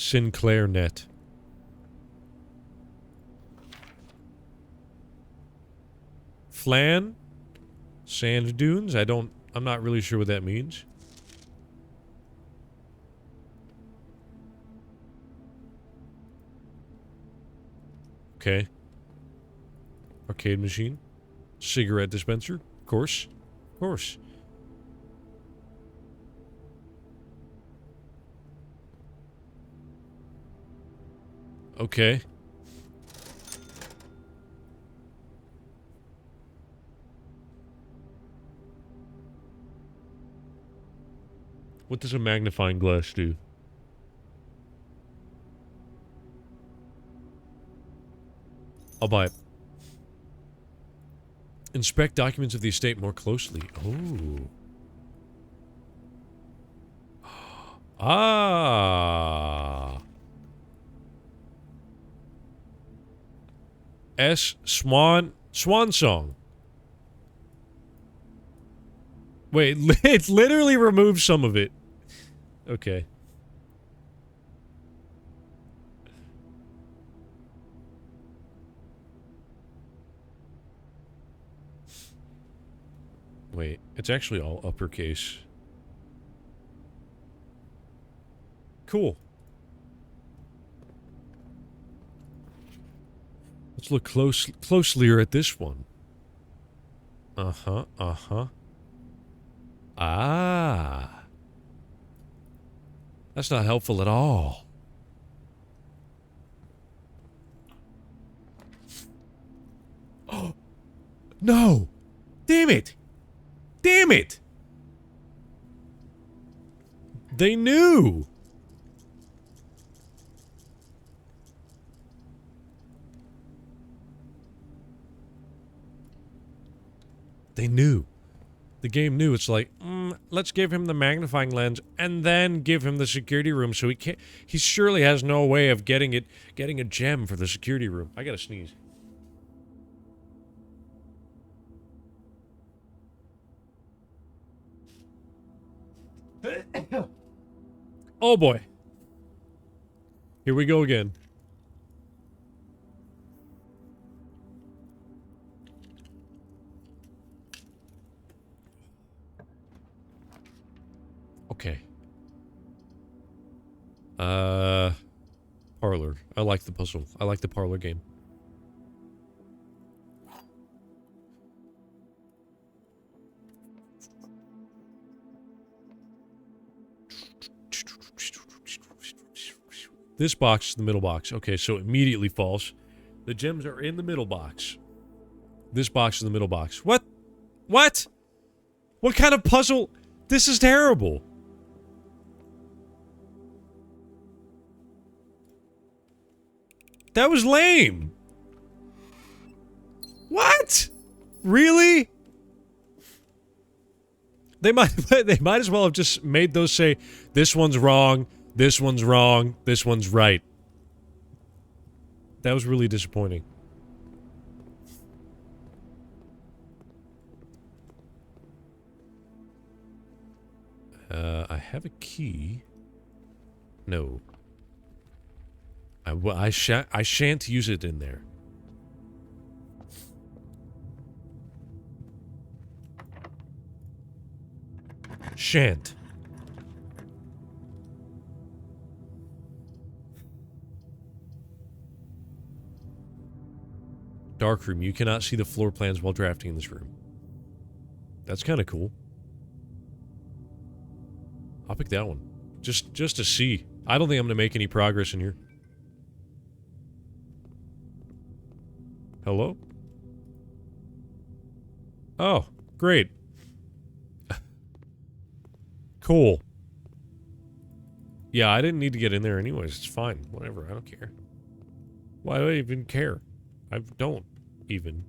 Sinclair Net. Flan? Sand dunes? I'm not really sure what that means. Okay. Arcade machine. Cigarette dispenser. Of course. Of course. Okay. What does a magnifying glass do? I'll buy it. Inspect documents of the estate more closely. Oh. Ah. Swan Song. Wait, it literally removed some of it. Okay. Wait, it's actually all uppercase. Cool. Let's look closely at this one. Uh-huh, uh-huh. Ah. That's not helpful at all. Oh. No! Damn it! Damn it! They knew! They knew. The game knew. It's like, let's give him the magnifying lens and then give him the security room so he can't... He surely has no way of getting a gem for the security room. I gotta sneeze. Oh boy. Here we go again. Okay. Parlor. I like the puzzle. I like the parlor game. This box is the middle box. Okay, so immediately false. The gems are in the middle box. This box is the middle box. What? What? What kind of puzzle? This is terrible. That was lame. What? Really? They might as well have just made those say, this one's wrong, this one's wrong, this one's right. That was really disappointing. I have a key. No. I shan't use it in there. Shan't. Dark room. You cannot see the floor plans while drafting in this room. That's kind of cool. I'll pick that one. Just to see. I don't think I'm going to make any progress in here. Hello? Oh, great. Cool. Yeah, I didn't need to get in there anyways. It's fine. Whatever. I don't care. Why do I even care? I don't even.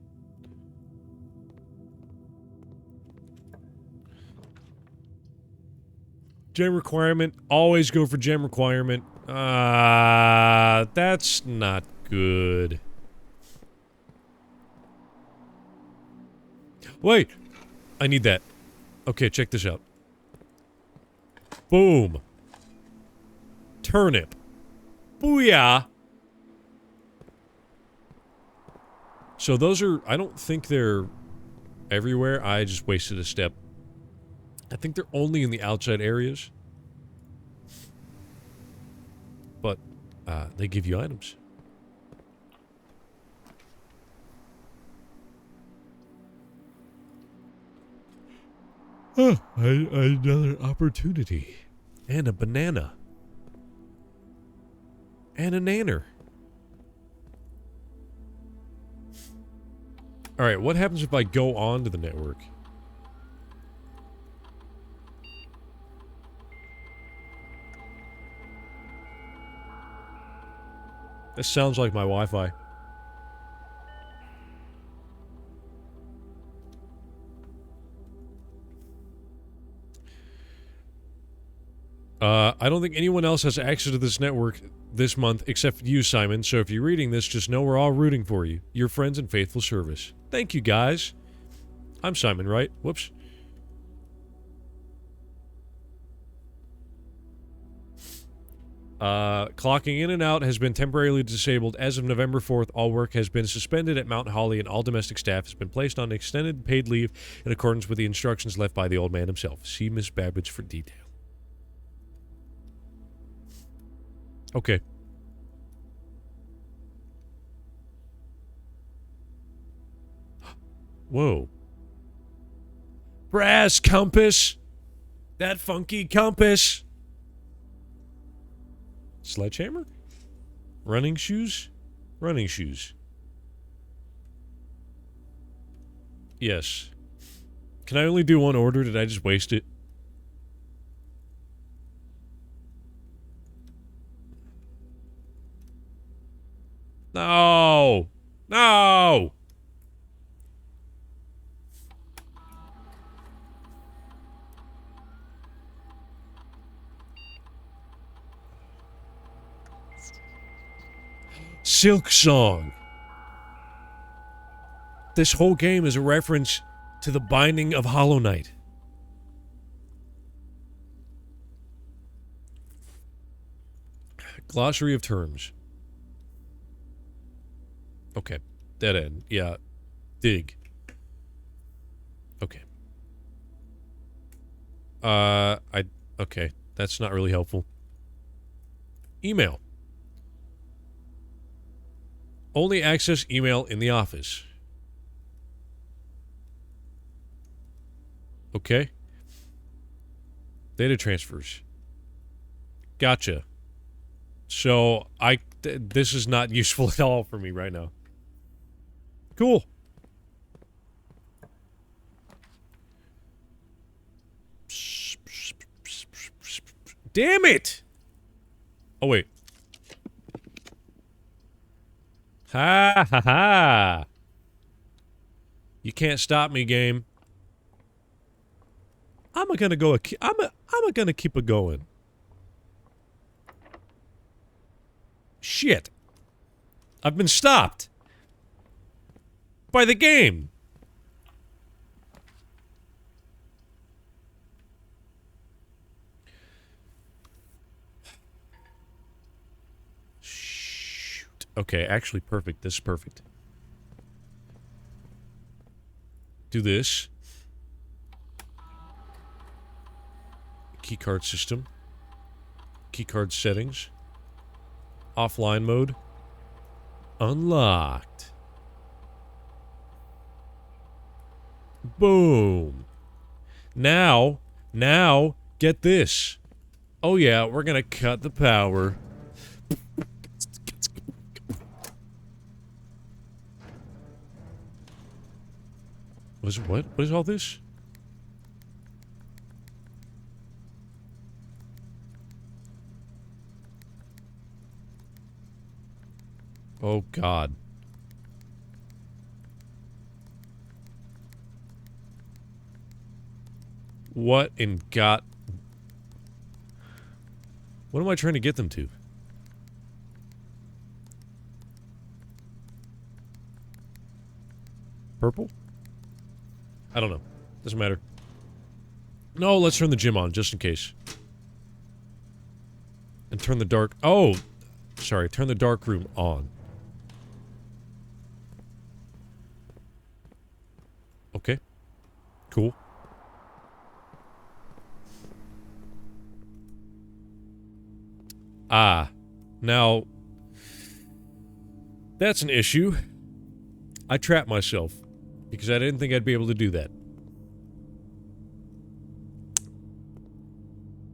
Gem requirement. Always go for gem requirement. That's not good. Wait! I need that. Okay, check this out. Boom. Turnip. Booyah! So those are... I don't think they're everywhere. I just wasted a step. I think they're only in the outside areas. But, they give you items. Oh, another opportunity. And a banana. And a nanner. Alright, what happens if I go on to the network? This sounds like my Wi-Fi. I don't think anyone else has access to this network this month except you, Simon, so if you're reading this, just know we're all rooting for you. Your friends in faithful service. Thank you, guys. I'm Simon, right? Whoops. Clocking in and out has been temporarily disabled. As of November 4th, all work has been suspended at Mount Holly and all domestic staff has been placed on extended paid leave in accordance with the instructions left by the old man himself. See Miss Babbage for detail. Okay. Whoa. Brass compass. That funky compass. Sledgehammer? Running shoes? Running shoes. Yes. Can I only do one order? Did I just waste it? No! No! Silk Song. This whole game is a reference to the Binding of Hollow Knight. Glossary of terms. Okay. Dead end. Yeah. Dig. Okay. Okay. That's not really helpful. Email. Only access email in the office. Okay. Data transfers. Gotcha. So, this is not useful at all for me right now. Cool. Damn it! Oh, wait. Ha ha ha! You can't stop me, game. I'm gonna keep it going. Shit. I've been stopped. By the game. Shoot. Okay, actually perfect. This is perfect. Do this. Keycard system. Keycard settings. Offline mode. Unlocked. Boom. Now, get this. Oh yeah, we're gonna cut the power. What is all this? Oh God. What in God? What am I trying to get them to? Purple? I don't know. Doesn't matter. No, let's turn the gym on, just in case. And turn the dark... Oh! Sorry, turn the dark room on. Okay. Cool. Ah. Now... That's an issue. I trapped myself. Because I didn't think I'd be able to do that.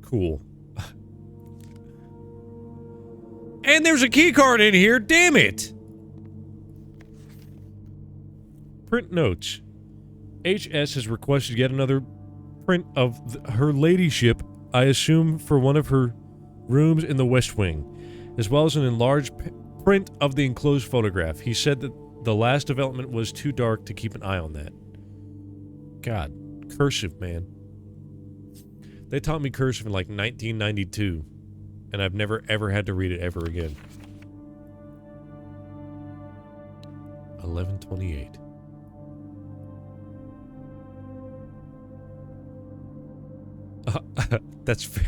Cool. And there's a key card in here, damn it! Print notes. HS has requested yet another print of her ladyship, I assume for one of her rooms in the West Wing, as well as an enlarged print of the enclosed photograph. He said that the last development was too dark to keep an eye on that. God. Cursive, man. They taught me cursive in like 1992. And I've never ever had to read it ever again. 11:28. That's fair.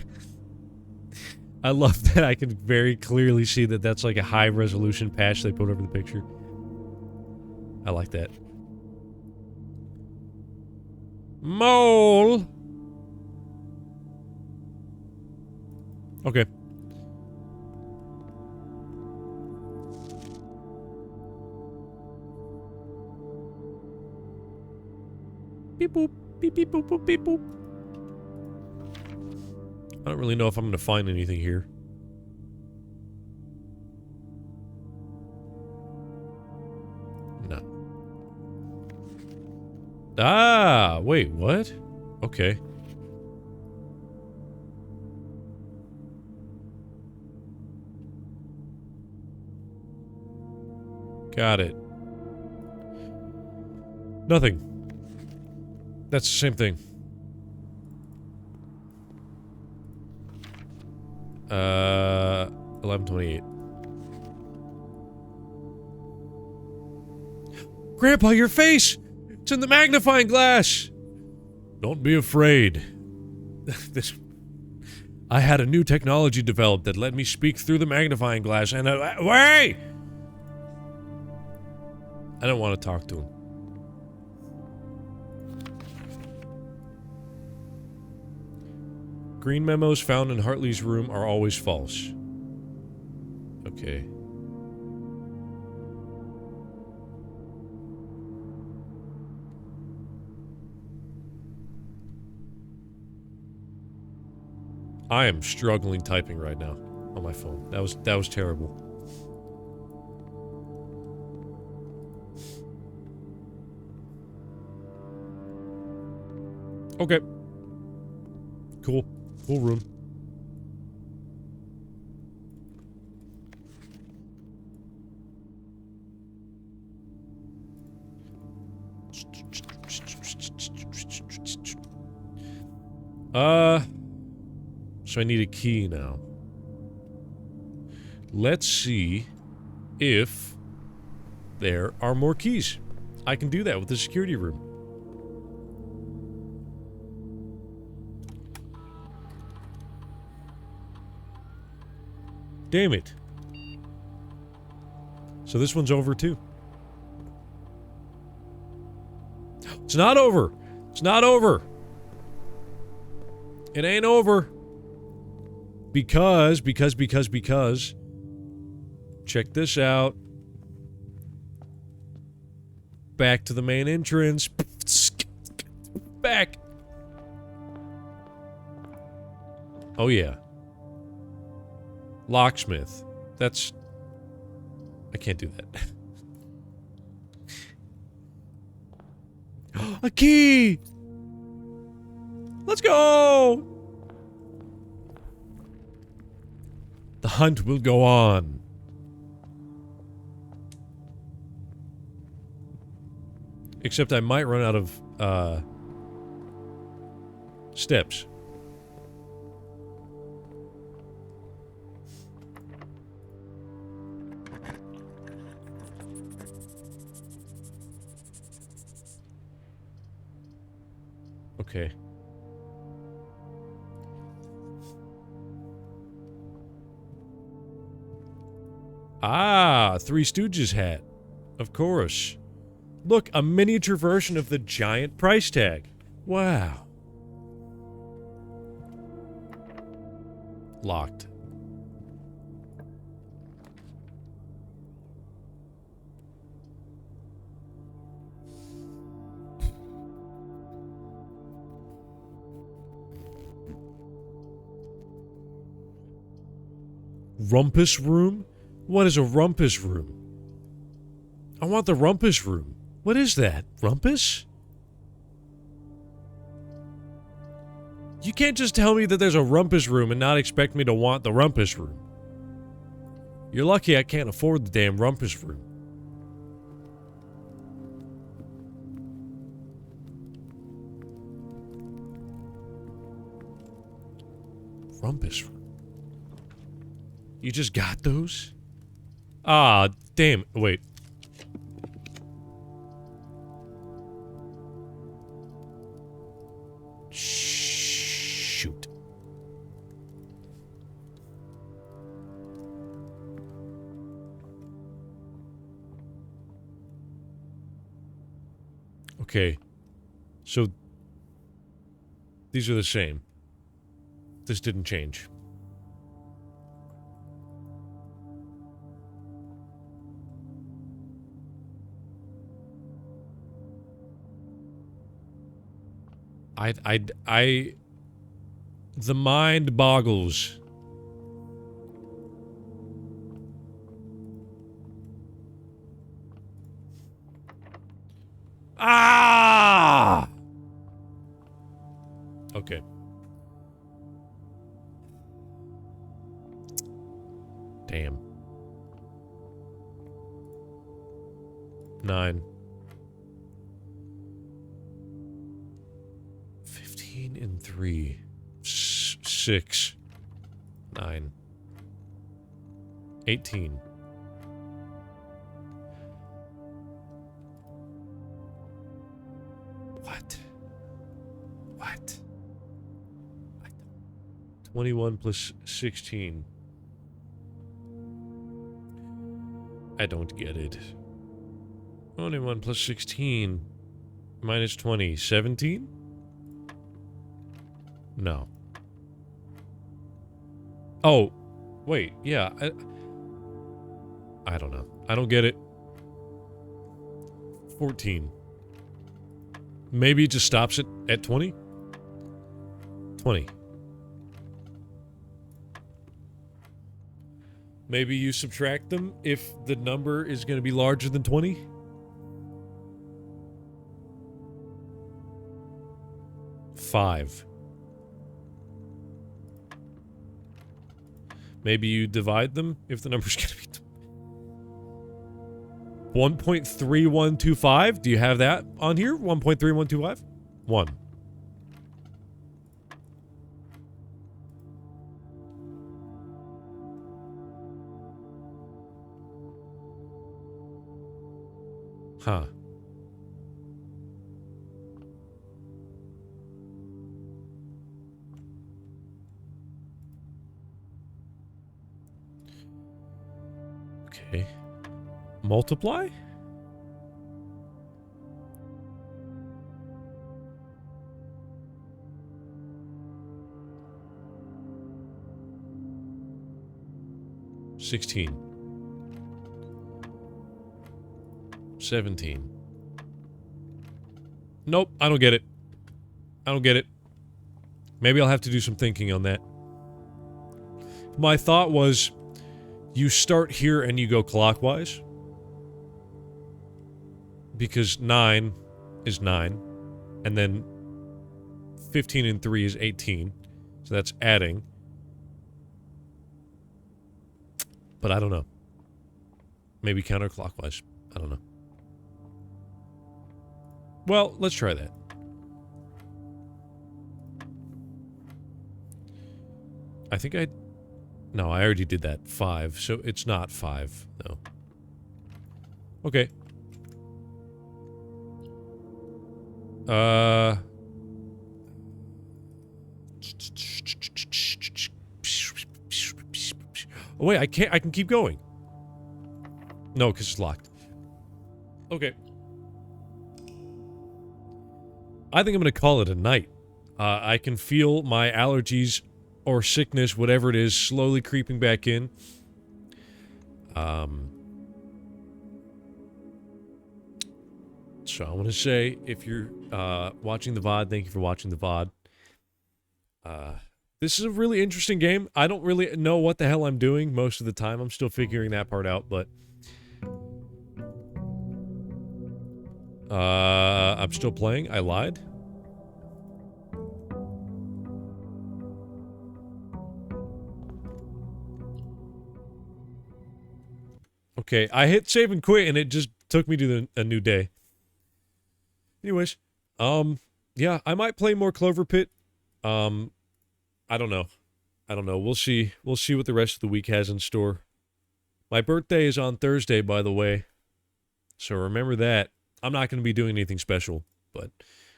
I love that I can very clearly see that that's like a high resolution patch they put over the picture. I like that. Mole! Okay. Beep boop, beep beep boop boop beep boop. I don't really know if I'm gonna find anything here. No. Ah, wait, what? Okay. Got it. Nothing. That's the same thing. 11:28. Grandpa, your face! It's in the magnifying glass! Don't be afraid. I had a new technology developed that let me speak through the magnifying glass and wait! I don't want to talk to him. Green memos found in Hartley's room are always false. Okay. I am struggling typing right now on my phone. That was terrible. Okay. Cool. Cool room. So I need a key now. Let's see if there are more keys. I can do that with the security room. Damn it. So this one's over too. It's not over. It's not over. It ain't over. Because. Check this out. Back to the main entrance. Back. Oh yeah. Locksmith. That's... I can't do that. A key! Let's go! The hunt will go on. Except I might run out of, steps. Okay. Ah, Three Stooges hat. Of course. Look, a miniature version of the giant price tag. Wow. Locked. Rumpus room? What is a rumpus room? I want the rumpus room. What is that? Rumpus? You can't just tell me that there's a rumpus room and not expect me to want the rumpus room. You're lucky I can't afford the damn rumpus room. Rumpus room. You just got those? Ah, damn. Wait. Shoot. Okay. So these are the same. This didn't change. The mind boggles. Ah! Okay. Damn. 9. 15 and 3. 6. 9. 18. What? What? 21 plus 16. I don't get it. 21 plus 16 minus 20. 17? No. Oh, wait. Yeah. I don't know. I don't get it. 14. Maybe it just stops it at 20? 20. Maybe you subtract them if the number is going to be larger than 20? Five. Maybe you divide them if the number's going to be 1.3125? Do you have that on here? 1.3125? 1. Huh. Okay. Multiply? $16. 17. Nope, I don't get it. I don't get it. Maybe I'll have to do some thinking on that. My thought was, you start here and you go clockwise. Because 9 is 9. And then 15 and 3 is 18. So that's adding. But I don't know. Maybe counterclockwise. I don't know. Well, let's try that. I think I... No, I already did that. 5. So it's not 5. No. Okay. Oh, wait, I can't... I can keep going. No, because it's locked. Okay. I think I'm going to call it a night. I can feel my allergies or sickness, whatever it is, slowly creeping back in. So I want to say, if you're watching the VOD, thank you for watching the VOD. This is a really interesting game. I don't really know what the hell I'm doing most of the time. I'm still figuring that part out, but... I'm still playing. I lied. Okay, I hit save and quit and it just took me to a new day. Anyways, yeah, I might play more Clover Pit. I don't know. I don't know. We'll see. We'll see what the rest of the week has in store. My birthday is on Thursday, by the way. So remember that. I'm not going to be doing anything special, but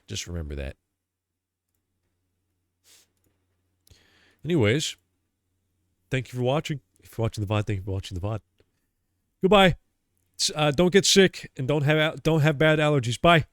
just remember that. Anyways, thank you for watching. If you're watching the VOD, thank you for watching the VOD. Goodbye. Don't get sick and don't have bad allergies. Bye.